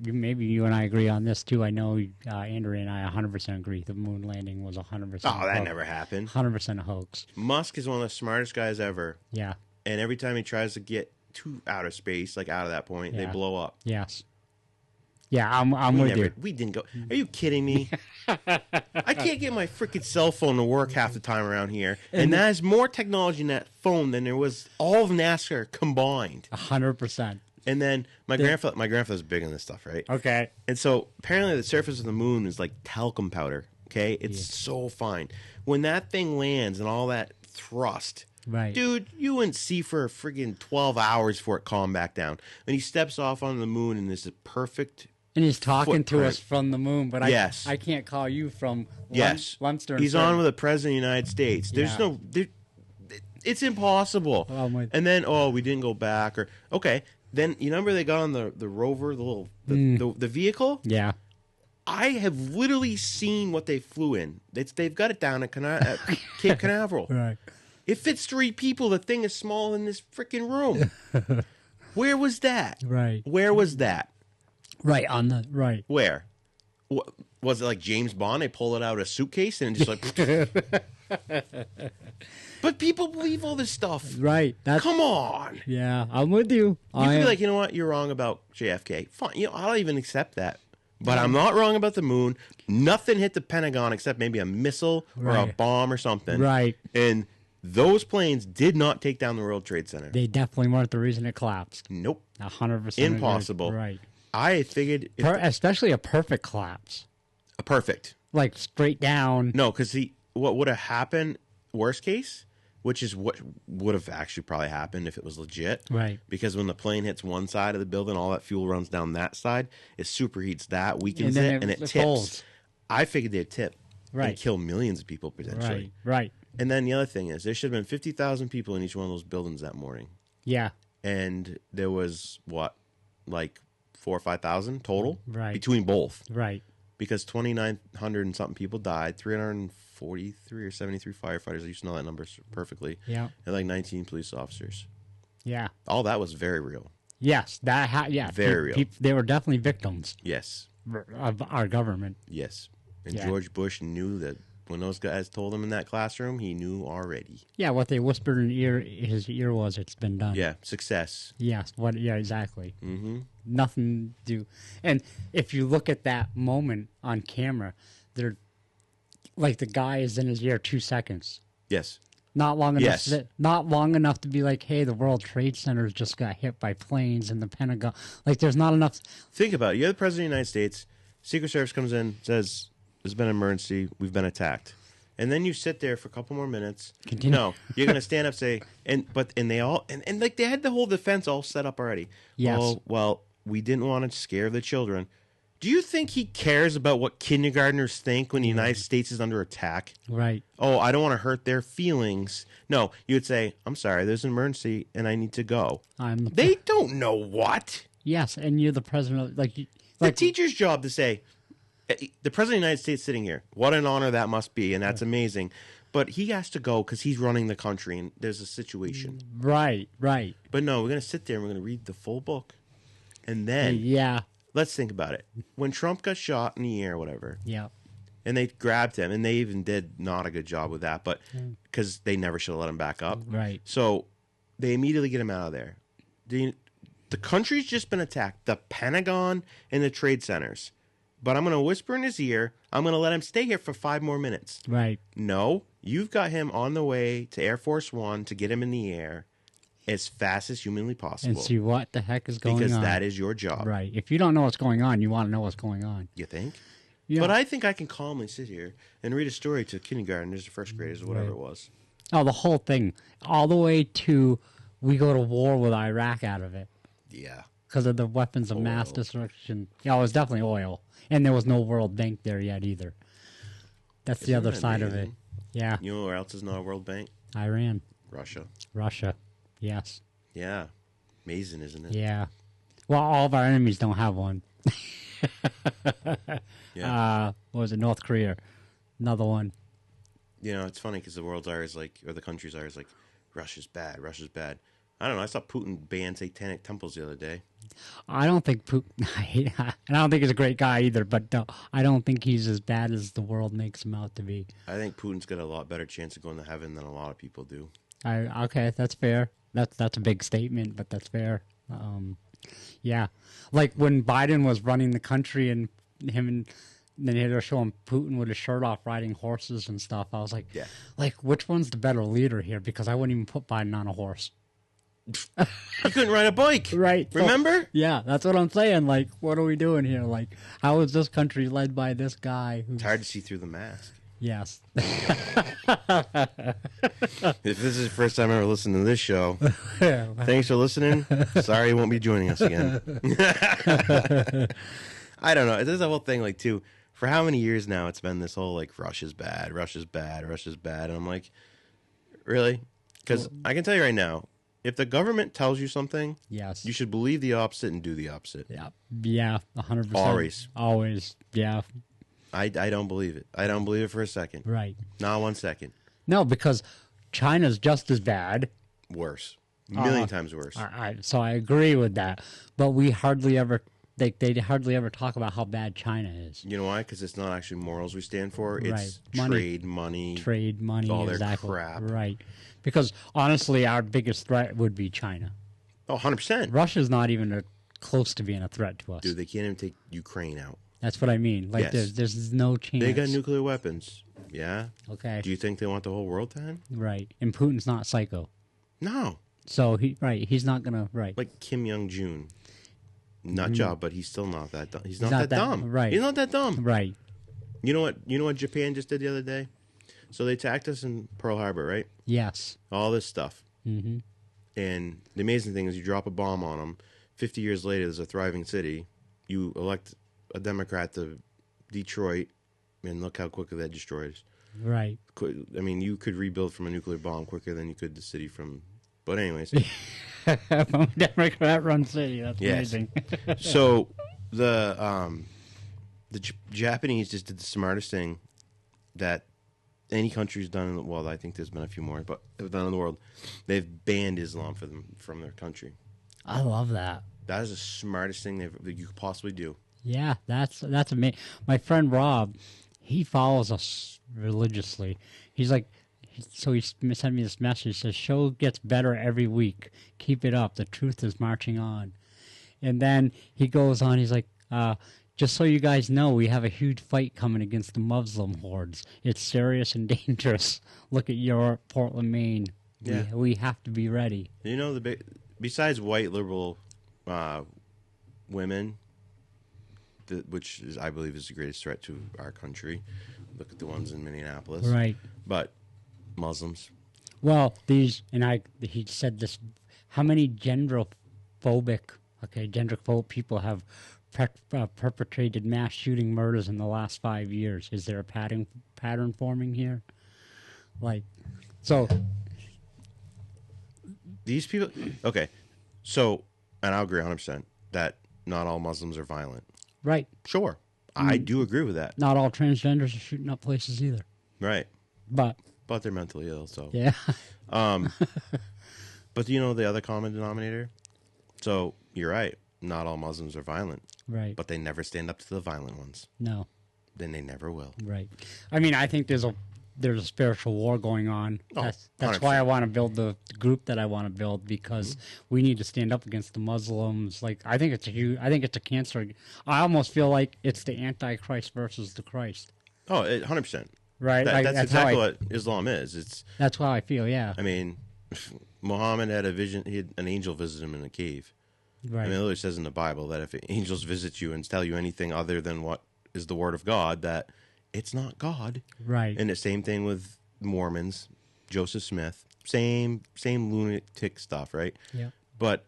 Speaker 4: maybe you and I agree on this too. I know Andrew and I 100% agree. The moon landing was 100%.
Speaker 3: Oh, that never happened.
Speaker 4: 100% a hoax.
Speaker 3: Musk is one of the smartest guys ever.
Speaker 4: Yeah.
Speaker 3: And every time he tries to get to outer space, like out of that point, they
Speaker 4: Yeah.
Speaker 3: blow up.
Speaker 4: Yes. Yeah, I'm with you.
Speaker 3: We didn't go. Are you kidding me? I can't get my freaking cell phone to work half the time around here, and that is more technology in that phone than there was all of NASA combined.
Speaker 4: 100%.
Speaker 3: And then my grandfather's big on this stuff, right?
Speaker 4: Okay.
Speaker 3: And so apparently the surface of the moon is like talcum powder. Okay, it's so fine. When that thing lands and all that thrust,
Speaker 4: Right.
Speaker 3: dude, you wouldn't see for a friggin' 12 hours before it calmed back down. And he steps off onto the moon and this is perfect.
Speaker 4: And he's talking to us
Speaker 3: Footprint.
Speaker 4: from the moon, but
Speaker 3: Yes.
Speaker 4: I can't call you from
Speaker 3: Yes,
Speaker 4: Lumster.
Speaker 3: he's on with the president of the United States. There's
Speaker 4: Yeah.
Speaker 3: it's impossible.
Speaker 4: Well,
Speaker 3: and then we didn't go back or okay. Then you remember they got on the rover, the vehicle.
Speaker 4: Yeah.
Speaker 3: I have literally seen what they flew in. They've got it down at Cape Canaveral.
Speaker 4: Right.
Speaker 3: It fits 3 people. The thing is smaller than this freaking room. Where was that?
Speaker 4: Right.
Speaker 3: Where was that?
Speaker 4: Right on the right.
Speaker 3: Where? Was it like James Bond? They pull it out of a suitcase and just like. But people believe all this stuff.
Speaker 4: Right. That's
Speaker 3: Come on.
Speaker 4: yeah. I'm with you.
Speaker 3: You could be like, you know what? You're wrong about JFK. Fine. You know, I'll even accept that. But I'm not wrong about the moon. Nothing hit the Pentagon except maybe a missile or a
Speaker 4: Right.
Speaker 3: bomb or something.
Speaker 4: Right.
Speaker 3: And those planes did not take down the World Trade Center.
Speaker 4: They definitely weren't the reason it collapsed.
Speaker 3: Nope.
Speaker 4: 100%.
Speaker 3: Impossible.
Speaker 4: Right.
Speaker 3: I figured
Speaker 4: Especially a perfect collapse,
Speaker 3: perfect.
Speaker 4: like straight down.
Speaker 3: No, because what would have happened, worst case, which is what would have actually probably happened if it was legit.
Speaker 4: Right.
Speaker 3: Because when the plane hits one side of the building, all that fuel runs down that side. It superheats that, weakens
Speaker 4: And then
Speaker 3: it, and it
Speaker 4: it
Speaker 3: tips.
Speaker 4: folds.
Speaker 3: I figured they'd tip
Speaker 4: Right.
Speaker 3: and kill millions of people potentially.
Speaker 4: Right. Right.
Speaker 3: And then the other thing is, there should have been 50,000 people in each one of those buildings that morning.
Speaker 4: Yeah.
Speaker 3: And there was, like 4,000 or 5,000 total?
Speaker 4: Right.
Speaker 3: Between both.
Speaker 4: Right.
Speaker 3: Because 2,900 and something people died, 343 or 73 firefighters. I used to know that number perfectly.
Speaker 4: Yeah.
Speaker 3: And like 19 police officers.
Speaker 4: Yeah.
Speaker 3: All that was very real.
Speaker 4: Yes. Yeah.
Speaker 3: Very real.
Speaker 4: They were definitely victims
Speaker 3: Yes.
Speaker 4: of our government.
Speaker 3: Yes. And
Speaker 4: Yeah.
Speaker 3: George Bush knew that when those guys told him in that classroom, he knew already.
Speaker 4: Yeah. What they whispered in his ear was, "It's been done."
Speaker 3: Yeah. Success.
Speaker 4: Yes. What? Yeah. Exactly.
Speaker 3: Mm-hmm.
Speaker 4: Nothing to do. And if you look at that moment on camera, they're like the guy is in his ear 2 seconds.
Speaker 3: Yes.
Speaker 4: Not long enough.
Speaker 3: Yes.
Speaker 4: Not long enough to be like, "Hey, the World Trade Center just got hit by planes and the Pentagon." Like, there's not enough.
Speaker 3: Think about it. You're the president of the United States. Secret Service comes in, says, "There's been an emergency. We've been attacked." And then you sit there for a couple more minutes.
Speaker 4: Continue.
Speaker 3: No, you're gonna stand up, say, and they all and like they had the whole defense all set up already.
Speaker 4: Yes.
Speaker 3: Oh, well, we didn't want to scare the children. Do you think he cares about what kindergartners think when the United States is under attack?
Speaker 4: Right.
Speaker 3: Oh, I don't want to hurt their feelings. No, you would say, "I'm sorry, there's an emergency and I need to go."
Speaker 4: I'm the
Speaker 3: They don't know what.
Speaker 4: yes, and you're the president.
Speaker 3: The
Speaker 4: Like
Speaker 3: teacher's job to say, the president of the United States sitting here, what an honor that must be, and that's amazing. But he has to go because he's running the country and there's a situation.
Speaker 4: right.
Speaker 3: But no, we're going to sit there and we're going to read the full book. And then,
Speaker 4: Yeah.
Speaker 3: let's think about it. When Trump got shot in the air, whatever,
Speaker 4: Yeah.
Speaker 3: and they grabbed him, and they even did not a good job with that, but because they never should have let him back up.
Speaker 4: Right.
Speaker 3: So they immediately get him out of there. The country's just been attacked, the Pentagon and the trade centers. But I'm going to whisper in his ear, I'm going to let him stay here for 5 more minutes.
Speaker 4: Right.
Speaker 3: No, you've got him on the way to Air Force One to get him in the air. as fast as humanly possible.
Speaker 4: and see what the heck is going
Speaker 3: because
Speaker 4: on.
Speaker 3: that is your job.
Speaker 4: Right. If you don't know what's going on, you want to know what's going on.
Speaker 3: You think?
Speaker 4: Yeah.
Speaker 3: But I think I can calmly sit here and read a story to kindergartners or first graders or whatever
Speaker 4: Right.
Speaker 3: it was.
Speaker 4: Oh, the whole thing, all the way to we go to war with Iraq out of it
Speaker 3: Yeah.
Speaker 4: because of the weapons of mass
Speaker 3: Oil.
Speaker 4: destruction. Yeah, it was definitely oil, and there was no World Bank there yet either. That's the
Speaker 3: Isn't
Speaker 4: other
Speaker 3: that
Speaker 4: side of it.
Speaker 3: amazing?
Speaker 4: Yeah,
Speaker 3: You know where else is not a World Bank?
Speaker 4: Iran,
Speaker 3: Russia.
Speaker 4: Russia. Yes.
Speaker 3: Yeah. Amazing, isn't it?
Speaker 4: Yeah. Well, all of our enemies don't have one.
Speaker 3: Yeah.
Speaker 4: What was it? North Korea. Another one.
Speaker 3: You know, it's funny because the world's are is like, or the countries are is like, Russia's bad, Russia's bad. I don't know. I saw Putin ban satanic temples the other day.
Speaker 4: I don't think Putin. And I don't think he's a great guy either. But no, I don't think he's as bad as the world makes him out to be.
Speaker 3: I think Putin's got a lot better chance of going to heaven than a lot of people do.
Speaker 4: Okay, that's fair. That's a big statement, but that's fair. Yeah, like when Biden was running the country and him and then they were showing Putin with his shirt off riding horses and stuff. I was like,
Speaker 3: Yeah.
Speaker 4: like which one's the better leader here? Because I wouldn't even put Biden on a horse.
Speaker 3: You couldn't ride a bike.
Speaker 4: Right. So-
Speaker 3: Remember?
Speaker 4: Yeah, that's what I'm saying. Like, what are we doing here? Like, how is this country led by this guy? Who's...
Speaker 3: It's hard to see through the mask.
Speaker 4: Yes.
Speaker 3: If this is the first time I ever listened to this show, thanks for listening. Sorry you won't be joining us again. I don't know. There's a whole thing, like, too, for how many years now it's been this whole, like, Russia's bad, Russia's bad, Russia's bad. And I'm like, really? Because I can tell you right now, if the government tells you something,
Speaker 4: Yes.
Speaker 3: you should believe the opposite and do the opposite.
Speaker 4: Yeah. Yeah. 100%.
Speaker 3: Always.
Speaker 4: Always. Yeah.
Speaker 3: I don't believe it. I don't believe it for a second.
Speaker 4: Right.
Speaker 3: Not 1 second.
Speaker 4: No, because China's just as bad.
Speaker 3: Worse. A million times worse.
Speaker 4: So I agree with that. But we hardly ever, they hardly ever talk about how bad China is.
Speaker 3: You know why? Because it's not actually morals we stand for. It's
Speaker 4: Right. Money.
Speaker 3: trade, money.
Speaker 4: Trade, money,
Speaker 3: all their
Speaker 4: exactly.
Speaker 3: crap.
Speaker 4: Right. Because honestly, our biggest threat would be China.
Speaker 3: Oh, 100%.
Speaker 4: Russia's not even close to being a threat to us.
Speaker 3: Dude, they can't even take Ukraine out.
Speaker 4: That's what I mean. Like,
Speaker 3: Yes.
Speaker 4: there's no chance.
Speaker 3: They got nuclear weapons. Yeah?
Speaker 4: Okay.
Speaker 3: Do you think they want the whole world to end?
Speaker 4: Right. And Putin's not psycho.
Speaker 3: No.
Speaker 4: So, he's not going to, right.
Speaker 3: Like Kim Jong-un. Nut job, but he's still not that dumb. He's not,
Speaker 4: not
Speaker 3: that,
Speaker 4: that-
Speaker 3: dumb.
Speaker 4: right.
Speaker 3: He's not that dumb.
Speaker 4: Right.
Speaker 3: You know what Japan just did the other day? So they attacked us in Pearl Harbor, right?
Speaker 4: Yes.
Speaker 3: All this stuff.
Speaker 4: Mm-hmm.
Speaker 3: And the amazing thing is you drop a bomb on them. 50 years later, there's a thriving city. You elect a Democrat to Detroit, and look how quickly that destroys.
Speaker 4: Right.
Speaker 3: I mean, you could rebuild from a nuclear bomb quicker than you could the city from... But anyways.
Speaker 4: From Democrat run city. That's
Speaker 3: Yes.
Speaker 4: amazing.
Speaker 3: So the Japanese just did the smartest thing that any country's done in the world. I think there's been a few more, but they've done in the world. They've banned Islam from their country.
Speaker 4: I love that.
Speaker 3: That is the smartest thing that you could possibly do.
Speaker 4: Yeah, that's amazing. My friend Rob, he follows us religiously. He's like, so he sent me this message. He says, "Show gets better every week. Keep it up. The truth is marching on." And then he goes on. He's like, "Just so you guys know, we have a huge fight coming against the Muslim hordes. It's serious and dangerous. Look at your Portland, Maine.
Speaker 3: Yeah.
Speaker 4: We have to be ready."
Speaker 3: You know, besides white liberal women, which is, I believe, is the greatest threat to our country. Look at the ones in Minneapolis.
Speaker 4: Right.
Speaker 3: But Muslims.
Speaker 4: Well, he said this, how many genderphobic people have perpetrated mass shooting murders in the last 5 years? Is there a pattern forming here? Like, so.
Speaker 3: These people, okay. So, and I'll agree 100% that not all Muslims are violent.
Speaker 4: Right.
Speaker 3: Sure. I do agree with that.
Speaker 4: Not all transgenders are shooting up places either.
Speaker 3: Right.
Speaker 4: But,
Speaker 3: But they're mentally ill, so.
Speaker 4: yeah.
Speaker 3: But you know the other common denominator? So, you're right. Not all Muslims are violent.
Speaker 4: Right.
Speaker 3: But they never stand up to the violent ones.
Speaker 4: No.
Speaker 3: Then they never will.
Speaker 4: Right. I mean, I think there's a spiritual war going on.
Speaker 3: Oh,
Speaker 4: That's
Speaker 3: 100%.
Speaker 4: why I want to build the group that I want to build, because we need to stand up against the Muslims. Like, I think it's a cancer. I almost feel like it's the Antichrist versus the Christ.
Speaker 3: Oh, 100%.
Speaker 4: Right.
Speaker 3: That's
Speaker 4: how
Speaker 3: exactly what Islam is.
Speaker 4: That's how I feel. Yeah.
Speaker 3: I mean, Muhammad had a vision. He had an angel visit him in a cave.
Speaker 4: Right.
Speaker 3: I mean, it literally says in the Bible that if angels visit you and tell you anything other than what is the word of God, that it's not God.
Speaker 4: Right.
Speaker 3: And the same thing with Mormons, Joseph Smith, same lunatic stuff, right?
Speaker 4: Yeah.
Speaker 3: But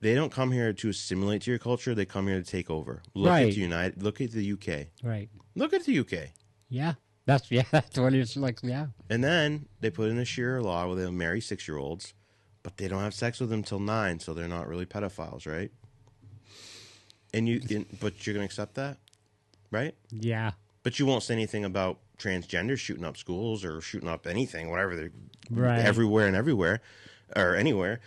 Speaker 3: they don't come here to assimilate to your culture. They come here to take over. Look
Speaker 4: Right.
Speaker 3: at the United. Look at the UK.
Speaker 4: Right.
Speaker 3: Look at the UK.
Speaker 4: Yeah. That's what it's like. Yeah.
Speaker 3: And then they put in a Sharia law where they'll marry 6-year-olds, but they don't have sex with them till 9, so they're not really pedophiles, right? But you're gonna accept that, right?
Speaker 4: Yeah.
Speaker 3: But you won't say anything about transgenders shooting up schools or shooting up anything, whatever. They're
Speaker 4: Right.
Speaker 3: everywhere and everywhere, or anywhere.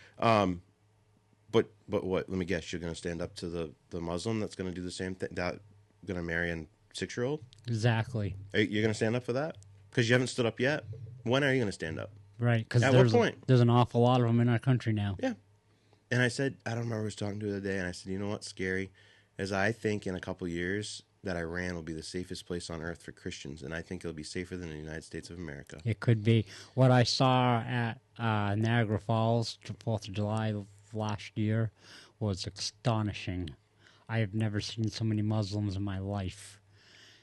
Speaker 3: But what? Let me guess. You're gonna stand up to the Muslim that's gonna do the same thing, that gonna marry a 6-year-old?
Speaker 4: Exactly.
Speaker 3: You're gonna stand up for that? Because you haven't stood up yet. When are you gonna stand up?
Speaker 4: Right. Because
Speaker 3: At what point?
Speaker 4: there's an awful lot of them in our country now.
Speaker 3: Yeah. And I said, I don't remember who I was talking to the other day, and I said, you know what's scary? Is I think in a couple years that Iran will be the safest place on earth for Christians, and I think it'll be safer than the United States of America.
Speaker 4: It could be. What I saw at Niagara Falls, 4th of July of last year, was astonishing. I have never seen so many Muslims in my life.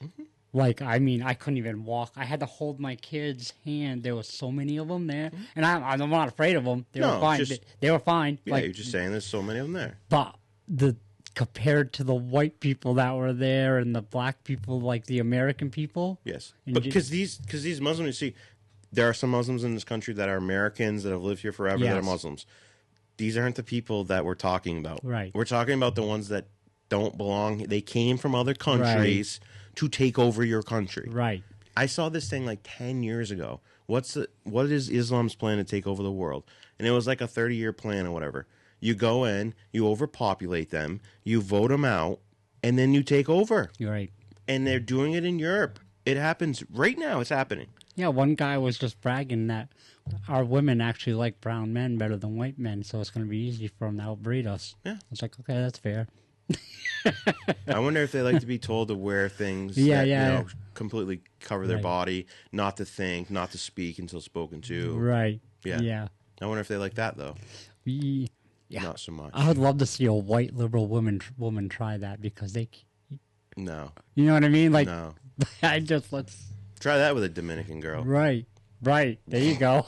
Speaker 3: Mm-hmm.
Speaker 4: Like, I mean, I couldn't even walk. I had to hold my kid's hand. There was so many of them there. And I'm not afraid of them. They
Speaker 3: No,
Speaker 4: were fine.
Speaker 3: just-
Speaker 4: They were fine.
Speaker 3: Yeah,
Speaker 4: Like,
Speaker 3: you're just saying there's so many of them there.
Speaker 4: but compared to the white people that were there and the black people, like the American people.
Speaker 3: Yes,
Speaker 4: And
Speaker 3: but
Speaker 4: you-
Speaker 3: because these Muslims, you see, there are some Muslims in this country that are Americans that have lived here forever that are
Speaker 4: Yes.
Speaker 3: Muslims. These aren't the people that we're talking about.
Speaker 4: Right.
Speaker 3: We're talking about the ones that don't belong. They came from other countries to take over your country.
Speaker 4: Right.
Speaker 3: I saw this thing like 10 years ago. What is Islam's plan to take over the world? And it was like a 30-year plan or whatever. You go in, you overpopulate them, you vote them out, and then you take over.
Speaker 4: You're right.
Speaker 3: And they're doing it in Europe. It happens right now. It's happening.
Speaker 4: Yeah, one guy was just bragging that our women actually like brown men better than white men, so it's going to be easy for them to outbreed us.
Speaker 3: Yeah.
Speaker 4: It's like, okay, that's fair.
Speaker 3: I wonder if they like to be told to wear things
Speaker 4: Yeah,
Speaker 3: that
Speaker 4: yeah.
Speaker 3: You know, completely cover their
Speaker 4: Right.
Speaker 3: body, not to think, not to speak until spoken to.
Speaker 4: Right.
Speaker 3: Yeah.
Speaker 4: Yeah.
Speaker 3: I wonder if they like that, though.
Speaker 4: Yeah.
Speaker 3: Not so much.
Speaker 4: I would love to see a white liberal woman try that because
Speaker 3: No.
Speaker 4: you know what I mean? Like,
Speaker 3: No.
Speaker 4: I just let's.
Speaker 3: Try that with a Dominican girl.
Speaker 4: Right. Right. There you go.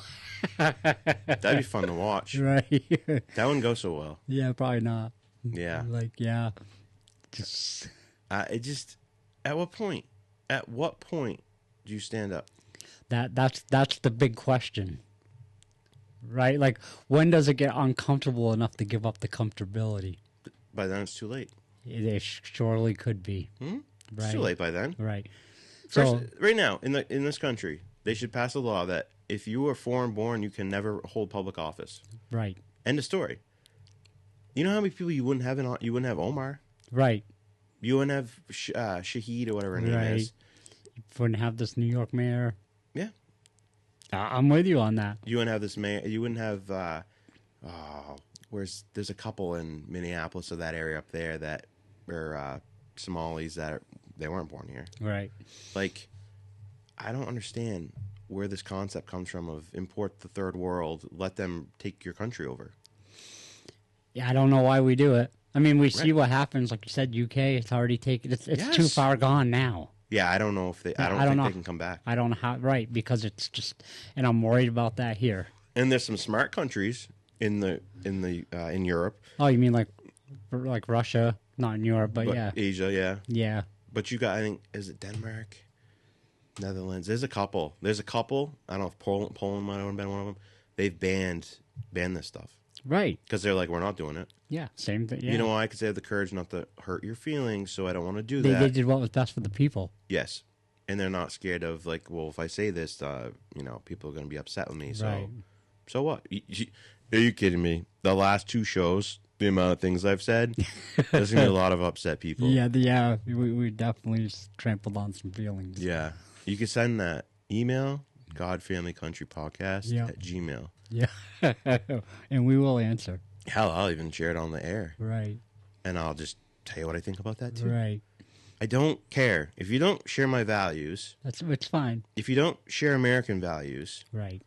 Speaker 3: That'd be fun to watch.
Speaker 4: Right.
Speaker 3: That wouldn't go so well.
Speaker 4: Yeah, probably not.
Speaker 3: Yeah.
Speaker 4: Like, yeah. Just.
Speaker 3: It just, at what point? At what point do you stand up?
Speaker 4: That's the big question. Right? Like, when does it get uncomfortable enough to give up the comfortability?
Speaker 3: By then, it's too late.
Speaker 4: It surely could be.
Speaker 3: It's
Speaker 4: Right.
Speaker 3: too late by then.
Speaker 4: Right.
Speaker 3: First,
Speaker 4: So,
Speaker 3: right now, in this country, they should pass a law that if you are foreign born, you can never hold public office.
Speaker 4: right.
Speaker 3: End of story. You know how many people you wouldn't have you wouldn't have Omar?
Speaker 4: Right.
Speaker 3: You wouldn't have Shahid or whatever her name
Speaker 4: Right.
Speaker 3: is.
Speaker 4: Wouldn't have this New York mayor.
Speaker 3: Yeah.
Speaker 4: I'm with you on that.
Speaker 3: You wouldn't have this mayor. You wouldn't have. There's a couple in Minneapolis or that area up there that are Somalis they weren't born here.
Speaker 4: Right.
Speaker 3: Like, I don't understand where this concept comes from of import the third world, let them take your country over.
Speaker 4: Yeah, I don't know why we do it. I mean, we see
Speaker 3: Right.
Speaker 4: what happens. Like you said, UK, it's already taken. It's too
Speaker 3: Yes.
Speaker 4: far gone now.
Speaker 3: Yeah, I don't know if they. I don't
Speaker 4: I don't
Speaker 3: think
Speaker 4: know.
Speaker 3: they can come back.
Speaker 4: I don't know how. Right, because it's just, and I'm worried about that here.
Speaker 3: And there's some smart countries in Europe,
Speaker 4: Oh, you mean like Russia, not in Europe, but
Speaker 3: but
Speaker 4: yeah,
Speaker 3: Asia, yeah.
Speaker 4: yeah,
Speaker 3: But you got, I think, is it Denmark, Netherlands? There's a couple. I don't know if Poland might have been one of them. They've banned this stuff
Speaker 4: right,
Speaker 3: because they're like, we're not doing it.
Speaker 4: yeah, same thing. Yeah.
Speaker 3: You know why? Because they have the courage not to hurt your feelings, so I don't want to do
Speaker 4: they
Speaker 3: that.
Speaker 4: did what was best for the people.
Speaker 3: Yes. And they're not scared of, like, well, if I say this, people are going to be upset with me. So,
Speaker 4: Right.
Speaker 3: so what? Are you kidding me? The last 2 shows, the amount of things I've said, there's going to be a lot of upset people.
Speaker 4: Yeah, we definitely trampled on some feelings.
Speaker 3: Yeah. You can send that email, godfamilycountrypodcast
Speaker 4: Yeah.
Speaker 3: at Gmail.
Speaker 4: Yeah, and we will answer.
Speaker 3: Hell, I'll even share it on the air.
Speaker 4: Right,
Speaker 3: And I'll just tell you what I think about that, too.
Speaker 4: right.
Speaker 3: I don't care. If you don't share my values,
Speaker 4: It's fine.
Speaker 3: if you don't share American values,
Speaker 4: Right.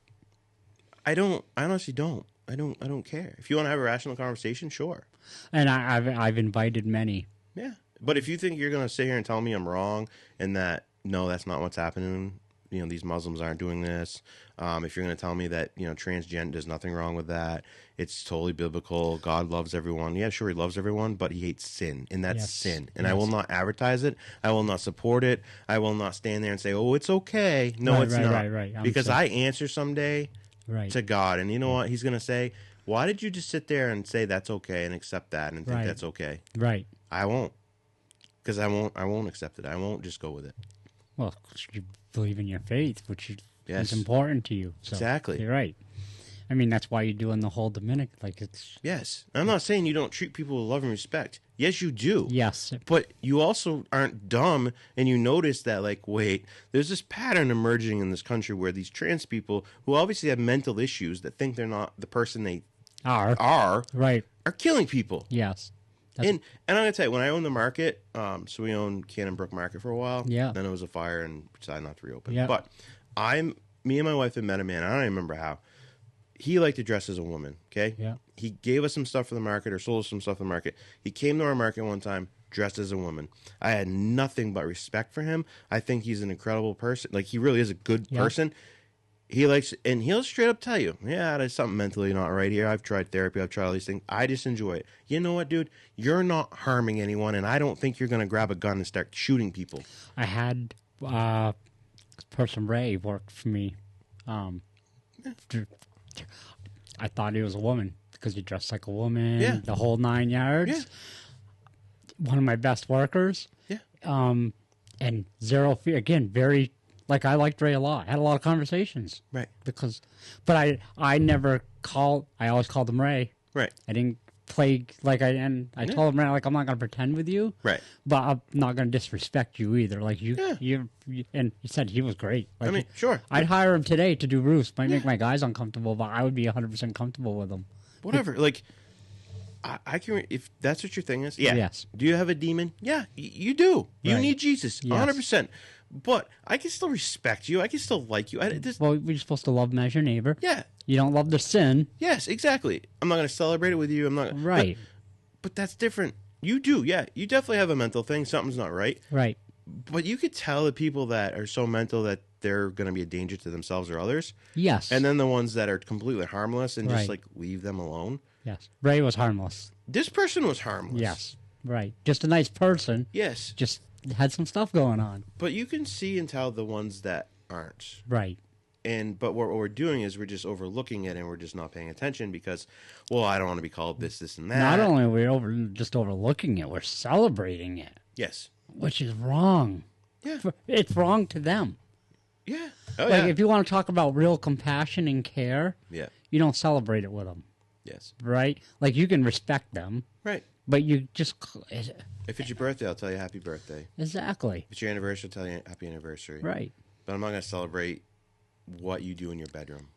Speaker 3: I honestly don't. I don't care. If you want to have a rational conversation, sure.
Speaker 4: And I've invited many.
Speaker 3: Yeah. But if you think you're going to sit here and tell me I'm wrong and that, no, that's not what's happening, these Muslims aren't doing this. If you're going to tell me that, transgender, there's nothing wrong with that. It's totally biblical. God loves everyone. Yeah, sure, he loves everyone, but he hates sin. And that's
Speaker 4: Yes.
Speaker 3: sin. And I will not advertise it. I will not support it. I will not stand there and say, oh, it's okay. No,
Speaker 4: Right,
Speaker 3: it's
Speaker 4: right,
Speaker 3: not.
Speaker 4: right. I'm
Speaker 3: Because
Speaker 4: saying-
Speaker 3: I answer someday
Speaker 4: Right.
Speaker 3: to God. And you know what? He's going to say, why did you just sit there and say that's okay and accept that and think
Speaker 4: Right.
Speaker 3: that's okay?
Speaker 4: Right.
Speaker 3: I won't. Because I won't accept it. I won't just go with it.
Speaker 4: Well, 'cause you believe in your faith, which
Speaker 3: Yes.
Speaker 4: is important to you. So
Speaker 3: Exactly.
Speaker 4: You're right. I mean, that's why you're doing the whole Dominican. Like it's
Speaker 3: Yes. I'm not saying you don't treat people with love and respect. Yes, you do.
Speaker 4: yes,
Speaker 3: But you also aren't dumb and you notice that, like, wait, there's this pattern emerging in this country where these trans people who obviously have mental issues that think they're not the person they
Speaker 4: are
Speaker 3: are killing people.
Speaker 4: yes.
Speaker 3: And I'm going to tell you, when I owned the market, so we owned Cannon Brook Market for a while.
Speaker 4: Yeah.
Speaker 3: Then it was a fire and we decided not to reopen.
Speaker 4: Yeah.
Speaker 3: But me and my wife had met a man, I don't even remember how. He liked to dress as a woman, okay?
Speaker 4: Yeah.
Speaker 3: He gave us some stuff for the market or sold us some stuff for the market. He came to our market one time dressed as a woman. I had nothing but respect for him. I think he's an incredible person. Like, he really is a good
Speaker 4: Yeah.
Speaker 3: person. He likes, and he'll straight up tell you, yeah, there's something mentally not right here. I've tried therapy. I've tried all these things. I just enjoy it. You know what, dude? You're not harming anyone, and I don't think you're going to grab a gun and start shooting people.
Speaker 4: I had person Ray work for me. I thought he was a woman because he dressed like a woman.
Speaker 3: Yeah.
Speaker 4: The whole 9 yards.
Speaker 3: Yeah.
Speaker 4: One of my best workers.
Speaker 3: Yeah.
Speaker 4: And zero fear. Again, very like I liked Ray a lot. I had a lot of conversations.
Speaker 3: Right.
Speaker 4: But I never called. I always called him Ray.
Speaker 3: Right.
Speaker 4: I didn't play like I told him Ray, like I'm not gonna pretend with you.
Speaker 3: Right.
Speaker 4: But I'm not gonna disrespect you either. Like you,
Speaker 3: Yeah.
Speaker 4: you and he said he was great. Like,
Speaker 3: I mean, sure.
Speaker 4: I'd hire him today to do roofs. Might make my guys uncomfortable, but I would be 100% comfortable with him.
Speaker 3: Whatever. Like, I can, if that's what your thing is. Yeah.
Speaker 4: Yes.
Speaker 3: Do you have a demon? Yeah, you do. You
Speaker 4: Right.
Speaker 3: need Jesus.
Speaker 4: Yes.
Speaker 3: 100%. But I can still respect you. I can still like you.
Speaker 4: Well, we're supposed to love him as your neighbor.
Speaker 3: Yeah.
Speaker 4: You don't love the sin.
Speaker 3: Yes, exactly. I'm not going to celebrate it with you. I'm not.
Speaker 4: Right.
Speaker 3: But that's different. You do. Yeah. You definitely have a mental thing. Something's not right.
Speaker 4: Right.
Speaker 3: But you could tell the people that are so mental that they're going to be a danger to themselves or others.
Speaker 4: Yes.
Speaker 3: And then the ones that are completely harmless and just
Speaker 4: Right.
Speaker 3: like leave them alone.
Speaker 4: yes. Ray was harmless.
Speaker 3: This person was harmless.
Speaker 4: Yes. Right. Just a nice person.
Speaker 3: Yes.
Speaker 4: Just had some stuff going on.
Speaker 3: But you can see and tell the ones that aren't.
Speaker 4: Right.
Speaker 3: But what we're doing is we're just overlooking it and we're just not paying attention because, well, I don't want to be called this, and that.
Speaker 4: Not only are we just overlooking it, we're celebrating it,
Speaker 3: Yes.
Speaker 4: which is wrong.
Speaker 3: Yeah.
Speaker 4: It's wrong to them.
Speaker 3: Yeah. Oh,
Speaker 4: Like,
Speaker 3: yeah.
Speaker 4: if you want to talk about real compassion and care,
Speaker 3: Yeah.
Speaker 4: you don't celebrate it with them,
Speaker 3: Yes.
Speaker 4: right? Like, you can respect them,
Speaker 3: Right.
Speaker 4: but you just...
Speaker 3: If it's your birthday, I'll tell you happy birthday.
Speaker 4: Exactly.
Speaker 3: If it's your anniversary, I'll tell you happy anniversary.
Speaker 4: Right.
Speaker 3: But I'm not going to celebrate what you do in your bedroom.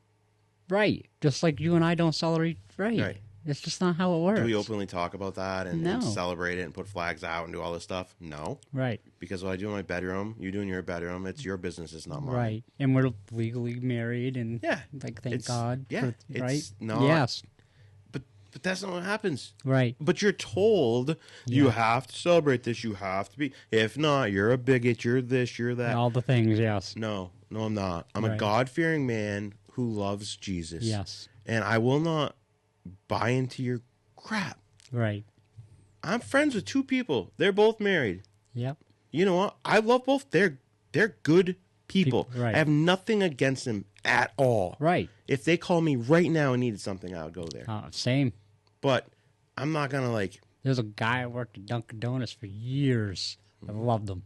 Speaker 4: Right. Just like you and I don't celebrate.
Speaker 3: Right.
Speaker 4: It's just not how it works.
Speaker 3: Do we openly talk about that and
Speaker 4: No.
Speaker 3: celebrate it and put flags out and do all this stuff? No.
Speaker 4: Right.
Speaker 3: Because what I do in my bedroom, you do in your bedroom, it's your business, it's not mine.
Speaker 4: Right. And we're legally married and
Speaker 3: Yeah.
Speaker 4: like thank
Speaker 3: It's-
Speaker 4: God.
Speaker 3: yeah,
Speaker 4: for, right.
Speaker 3: it's not-
Speaker 4: Yes.
Speaker 3: But that's not what happens.
Speaker 4: Right.
Speaker 3: But you're told you have to celebrate this. You have to be. If not, you're a bigot. You're this. You're that.
Speaker 4: All the things. Yes.
Speaker 3: No, I'm not. I'm a
Speaker 4: Right.
Speaker 3: God-fearing man who loves Jesus.
Speaker 4: Yes.
Speaker 3: And I will not buy into your crap.
Speaker 4: Right.
Speaker 3: I'm friends with two people. They're both married.
Speaker 4: Yep.
Speaker 3: You know what? I love both. They're good people.
Speaker 4: Right.
Speaker 3: I have nothing against them at all.
Speaker 4: Right.
Speaker 3: If they call me right now and needed something, I would go there.
Speaker 4: Same.
Speaker 3: But I'm not gonna like.
Speaker 4: There's a guy I worked at Dunkin' Donuts for years. I loved him.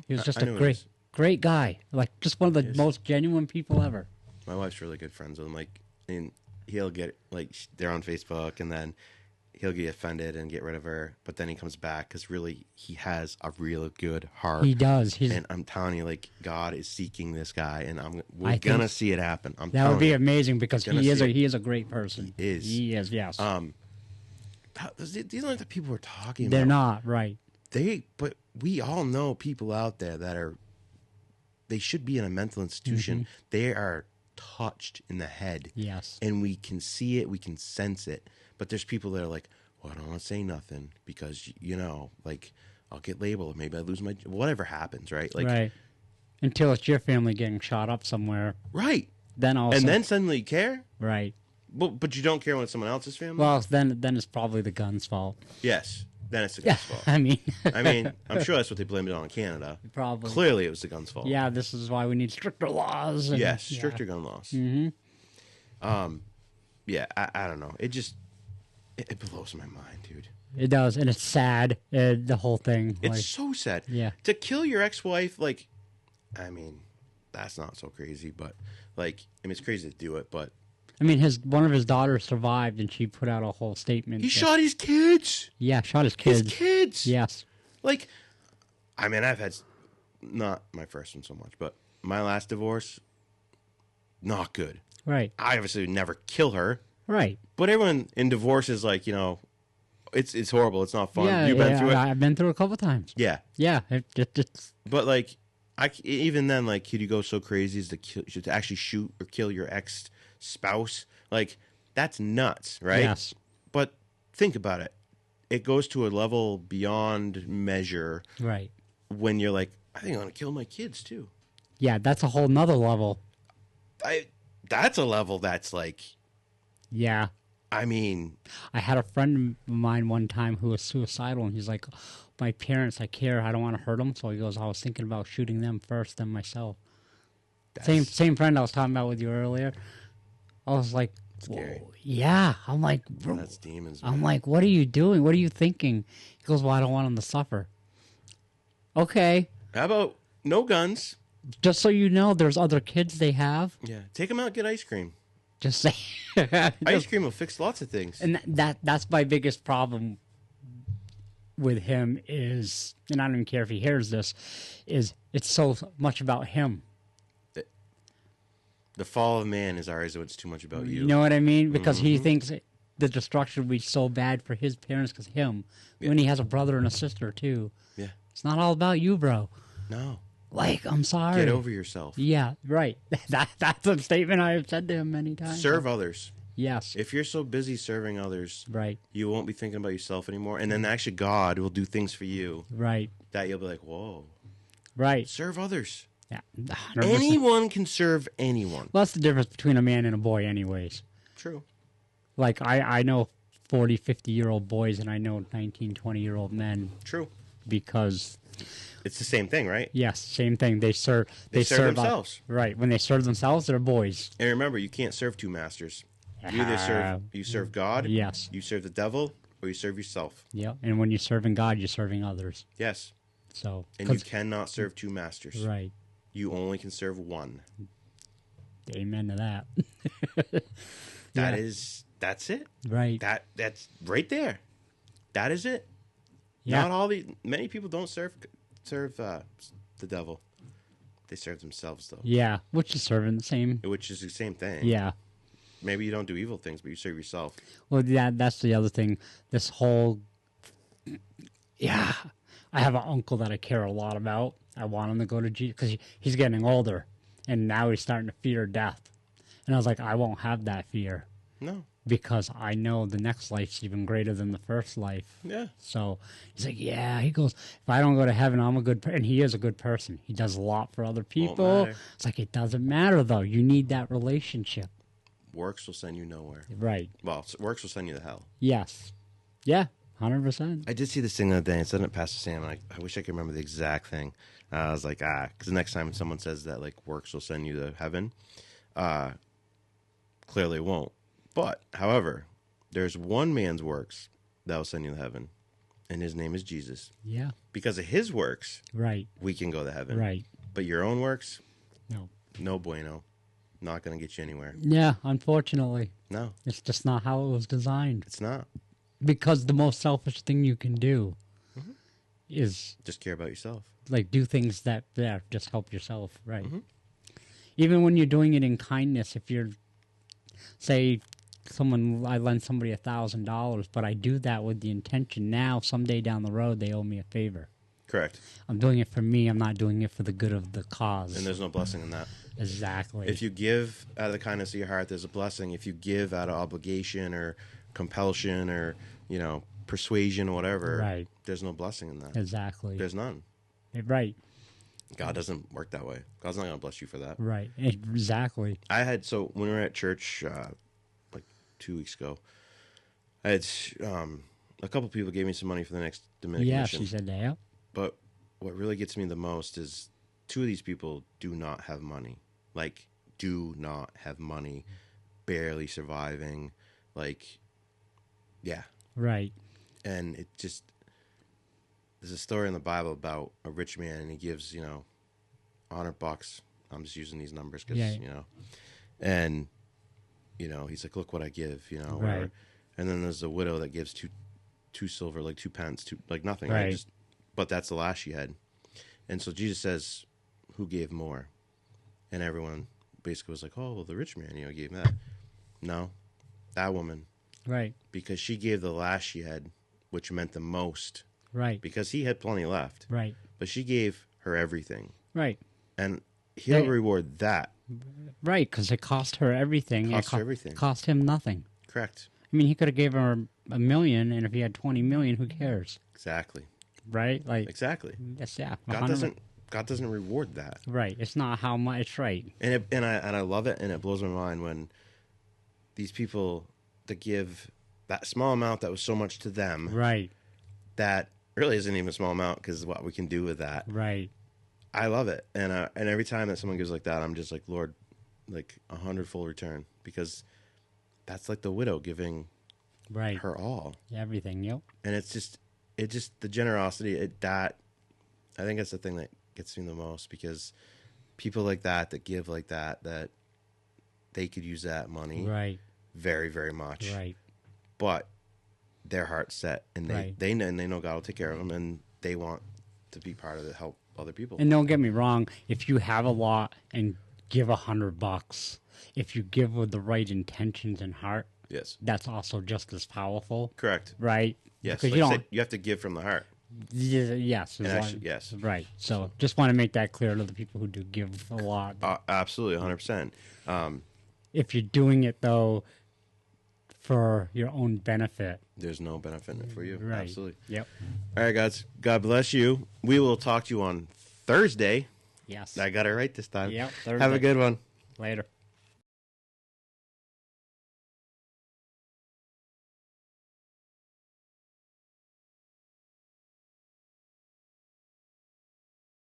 Speaker 4: He was just
Speaker 3: I
Speaker 4: a
Speaker 3: know who it
Speaker 4: great,
Speaker 3: is.
Speaker 4: great guy. Like just one of the most genuine people ever.
Speaker 3: My wife's really good friends with him. Like, and he'll get like they're on Facebook, and then he'll get offended and get rid of her. But then he comes back because really he has a real good heart.
Speaker 4: He does. He's
Speaker 3: And I'm telling you, like God is seeking this guy, and
Speaker 4: I
Speaker 3: we're
Speaker 4: think
Speaker 3: gonna see it happen. I'm
Speaker 4: that
Speaker 3: telling
Speaker 4: would be
Speaker 3: you.
Speaker 4: amazing because
Speaker 3: Gonna
Speaker 4: he is
Speaker 3: see it.
Speaker 4: he is a great person.
Speaker 3: He is.
Speaker 4: He is. Yes.
Speaker 3: These aren't the people we're talking
Speaker 4: They're
Speaker 3: about.
Speaker 4: not right.
Speaker 3: But we all know people out there that are. They should be in a mental institution.
Speaker 4: Mm-hmm.
Speaker 3: They are touched in the head.
Speaker 4: Yes.
Speaker 3: And we can see it, we can sense it. But there's people that are like, well, I don't want to say nothing because, like, I'll get labeled. Maybe I lose my, whatever happens, right? Like,
Speaker 4: right. Until it's your family getting shot up somewhere.
Speaker 3: Right.
Speaker 4: Then all of a
Speaker 3: And
Speaker 4: sudden-
Speaker 3: then suddenly you care?
Speaker 4: Right.
Speaker 3: But you don't care when it's someone else's family?
Speaker 4: Well, then it's probably the gun's fault.
Speaker 3: Yes. Then it's the gun's fault.
Speaker 4: I mean,
Speaker 3: I'm sure that's what they blamed it on in Canada.
Speaker 4: probably.
Speaker 3: Clearly it was the gun's fault.
Speaker 4: Yeah, this is why we need stricter laws. And,
Speaker 3: Yes,
Speaker 4: yeah.
Speaker 3: stricter gun laws. Yeah, I don't know. It just, it blows my mind, dude.
Speaker 4: It does, and it's sad. The whole thing.
Speaker 3: It's
Speaker 4: like,
Speaker 3: so sad.
Speaker 4: Yeah.
Speaker 3: To kill your ex-wife, like, I mean, that's not so crazy, but, like, I mean, it's crazy to do it, but.
Speaker 4: I mean, one of his daughters survived, and she put out a whole statement.
Speaker 3: He
Speaker 4: that-
Speaker 3: shot his kids.
Speaker 4: Yeah, shot his kids.
Speaker 3: His kids.
Speaker 4: Yes.
Speaker 3: Like, I mean, I've had, not my first one so much, but my last divorce, not good.
Speaker 4: Right.
Speaker 3: I obviously would never kill her,
Speaker 4: Right.
Speaker 3: but everyone in divorce is like, it's horrible. It's not fun.
Speaker 4: Yeah,
Speaker 3: You've been through it.
Speaker 4: I've been through it a couple times.
Speaker 3: Yeah.
Speaker 4: Yeah. It's
Speaker 3: But, like, even then, like, could you go so crazy as to actually shoot or kill your ex-spouse? Like, that's nuts, right?
Speaker 4: Yes.
Speaker 3: But think about it. It goes to a level beyond measure
Speaker 4: right.
Speaker 3: when you're like, I think I'm going to kill my kids, too.
Speaker 4: Yeah, that's a whole nother level.
Speaker 3: That's a level that's like,
Speaker 4: Yeah.
Speaker 3: I mean,
Speaker 4: I had a friend of mine one time who was suicidal, and he's like, my parents, I care. I don't want to hurt them. So he goes, I was thinking about shooting them first, then myself. Same friend I was talking about with you earlier. I was like,
Speaker 3: Scary.
Speaker 4: whoa, yeah. I'm like, bro,
Speaker 3: that's demons, man.
Speaker 4: I'm like, what are you doing? What are you thinking? He goes, well, I don't want them to suffer. Okay.
Speaker 3: How about no guns?
Speaker 4: Just so you know, there's other kids they have.
Speaker 3: Yeah. Take them out, get ice cream.
Speaker 4: Just say.
Speaker 3: Ice cream will fix lots of things.
Speaker 4: And that's my biggest problem with him is, and I don't even care if he hears this, is it's so much about him.
Speaker 3: The fall of man is ours, so it's too much about you.
Speaker 4: You know what I mean? Because he thinks the destruction would be so bad for his parents because him. When he has a brother and a sister too.
Speaker 3: Yeah.
Speaker 4: It's not all about you, bro.
Speaker 3: No.
Speaker 4: Like, I'm sorry.
Speaker 3: Get over yourself.
Speaker 4: Yeah, right. That's a statement I have said to him many times.
Speaker 3: Serve others.
Speaker 4: Yes.
Speaker 3: If you're so busy serving others,
Speaker 4: Right.
Speaker 3: you won't be thinking about yourself anymore. And then actually God will do things for you
Speaker 4: Right.
Speaker 3: that you'll be like, whoa.
Speaker 4: Right.
Speaker 3: Serve others.
Speaker 4: Yeah. 100%.
Speaker 3: Anyone can serve anyone.
Speaker 4: Well, that's the difference between a man and a boy anyways.
Speaker 3: True.
Speaker 4: Like, I know 40, 50-year-old boys, and I know 19, 20-year-old men
Speaker 3: True.
Speaker 4: because,
Speaker 3: It's the same thing, right?
Speaker 4: yes, same thing. They serve
Speaker 3: serve themselves.
Speaker 4: Right. When they serve themselves, they're boys.
Speaker 3: And remember, you can't serve two masters. You either serve God,
Speaker 4: Yes.
Speaker 3: you serve the devil, or you serve yourself.
Speaker 4: Yeah. And when you're serving God, you're serving others.
Speaker 3: Yes.
Speaker 4: So,
Speaker 3: And you cannot serve two masters.
Speaker 4: right.
Speaker 3: You only can serve one.
Speaker 4: Amen to that.
Speaker 3: That's it.
Speaker 4: Right.
Speaker 3: That's right there. That is it.
Speaker 4: Yeah.
Speaker 3: Not many people don't serve the devil. They serve themselves though.
Speaker 4: Yeah. Which is serving the same.
Speaker 3: Which is the same thing.
Speaker 4: Yeah.
Speaker 3: Maybe you don't do evil things, but you serve yourself.
Speaker 4: Well, yeah, that's the other thing. This whole, yeah, I have an uncle that I care a lot about. I want him to go to Jesus because he's getting older, and now he's starting to fear death. And I was like, I won't have that fear
Speaker 3: No.
Speaker 4: because I know the next life's even greater than the first life.
Speaker 3: Yeah.
Speaker 4: So he's like, yeah. He goes, if I don't go to heaven, I'm a good and he is a good person. He does a lot for other people.
Speaker 3: matter.
Speaker 4: It's like, it doesn't matter, though. You need that relationship.
Speaker 3: Works will send you nowhere.
Speaker 4: Right.
Speaker 3: Well, works will send you to hell.
Speaker 4: Yes. Yeah. 100%.
Speaker 3: I did see this thing the other day. It said it Pastor Sam. And I wish I could remember the exact thing. I was like, because the next time someone says that like works will send you to heaven, clearly it won't. But, however, there's one man's works that will send you to heaven, and his name is Jesus.
Speaker 4: Yeah.
Speaker 3: Because of his works,
Speaker 4: Right.
Speaker 3: we can go to heaven.
Speaker 4: Right.
Speaker 3: But your own works,
Speaker 4: No.
Speaker 3: no bueno. Not going to get you anywhere.
Speaker 4: Yeah, unfortunately.
Speaker 3: No,
Speaker 4: It's just not how it was designed.
Speaker 3: it's not.
Speaker 4: Because the most selfish thing you can do is
Speaker 3: Just care about yourself.
Speaker 4: like do things that just help yourself, right? Even when you're doing it in kindness, if you're say I lend somebody $1,000, but I do that with the intention now someday down the road they owe me a favor.
Speaker 3: Correct.
Speaker 4: I'm doing it for me. I'm not doing it for the good of the cause.
Speaker 3: And there's no blessing in that.
Speaker 4: Exactly.
Speaker 3: If you give out of the kindness of your heart, there's a blessing. If you give out of obligation or compulsion or, persuasion or whatever,
Speaker 4: Right.
Speaker 3: there's no blessing in that.
Speaker 4: Exactly.
Speaker 3: There's none.
Speaker 4: Right.
Speaker 3: God doesn't work that way. God's not going to bless you for that.
Speaker 4: Right. Exactly.
Speaker 3: So when we were at church like 2 weeks ago, I had a couple people gave me some money for the next Dominican
Speaker 4: Yeah,
Speaker 3: mission.
Speaker 4: she said that. Yeah.
Speaker 3: But what really gets me the most is 2 of these people do not have money. Like, do not have money, barely surviving. Like, yeah.
Speaker 4: Right.
Speaker 3: And it just, there's a story in the Bible about a rich man, and he gives, $100. I'm just using these numbers because,
Speaker 4: Yeah.
Speaker 3: And, he's like, look what I give, whatever.
Speaker 4: Right.
Speaker 3: And then there's a widow that gives two silver, like 2 pence, like nothing.
Speaker 4: Right.
Speaker 3: But that's the last she had. And so Jesus says, who gave more? And everyone basically was like, oh, well, the rich man, gave that. No, that woman,
Speaker 4: Right.
Speaker 3: because she gave the last she had, which meant the most,
Speaker 4: Right.
Speaker 3: because he had plenty left.
Speaker 4: Right.
Speaker 3: But she gave her everything.
Speaker 4: Right.
Speaker 3: And he'll
Speaker 4: Yeah.
Speaker 3: reward that.
Speaker 4: Right. Because it cost her everything.
Speaker 3: Cost her everything.
Speaker 4: Cost him nothing.
Speaker 3: Correct.
Speaker 4: I mean, he could have gave her $1 million, and if he had 20 million, who cares?
Speaker 3: Exactly.
Speaker 4: Right? Like,
Speaker 3: Exactly.
Speaker 4: yes, yeah.
Speaker 3: God
Speaker 4: 100
Speaker 3: doesn't reward that.
Speaker 4: Right. It's not how much. Right.
Speaker 3: And I love it, and it blows my mind when these people that give that small amount that was so much to them,
Speaker 4: Right.
Speaker 3: that really isn't even a small amount because what we can do with that.
Speaker 4: Right.
Speaker 3: I love it, and every time that someone gives like that, I'm just like, Lord, like 100-fold return, because that's like the widow giving
Speaker 4: Right.
Speaker 3: her all,
Speaker 4: Everything. Yep.
Speaker 3: and it's just the generosity. I think that's the thing that gets me the most, because people like that give like that they could use that money
Speaker 4: Right.
Speaker 3: very, very much,
Speaker 4: Right.
Speaker 3: but their heart's set, and
Speaker 4: Right.
Speaker 3: they know God will take care of them, and they want to be part of it, help other people.
Speaker 4: And don't get me wrong, if you have a lot and give $100, if you give with the right intentions and heart,
Speaker 3: Yes,
Speaker 4: that's also just as powerful,
Speaker 3: correct.
Speaker 4: right?
Speaker 3: Yes,
Speaker 4: Because
Speaker 3: like
Speaker 4: you
Speaker 3: I
Speaker 4: don't.
Speaker 3: said, you have to give from the heart.
Speaker 4: Yes.
Speaker 3: And
Speaker 4: as
Speaker 3: actually,
Speaker 4: long-
Speaker 3: yes.
Speaker 4: Right. So just want to make that clear to the people who do give a lot.
Speaker 3: Absolutely, 100%.
Speaker 4: If you're doing it though for your own benefit,
Speaker 3: There's no benefit in it for you.
Speaker 4: right?
Speaker 3: Absolutely.
Speaker 4: Yep.
Speaker 3: All right, guys. God bless you. We will talk to you on Thursday.
Speaker 4: Yes.
Speaker 3: I got it right this time.
Speaker 4: Yep.
Speaker 3: Have a
Speaker 4: Thursday.
Speaker 3: good one.
Speaker 4: Later.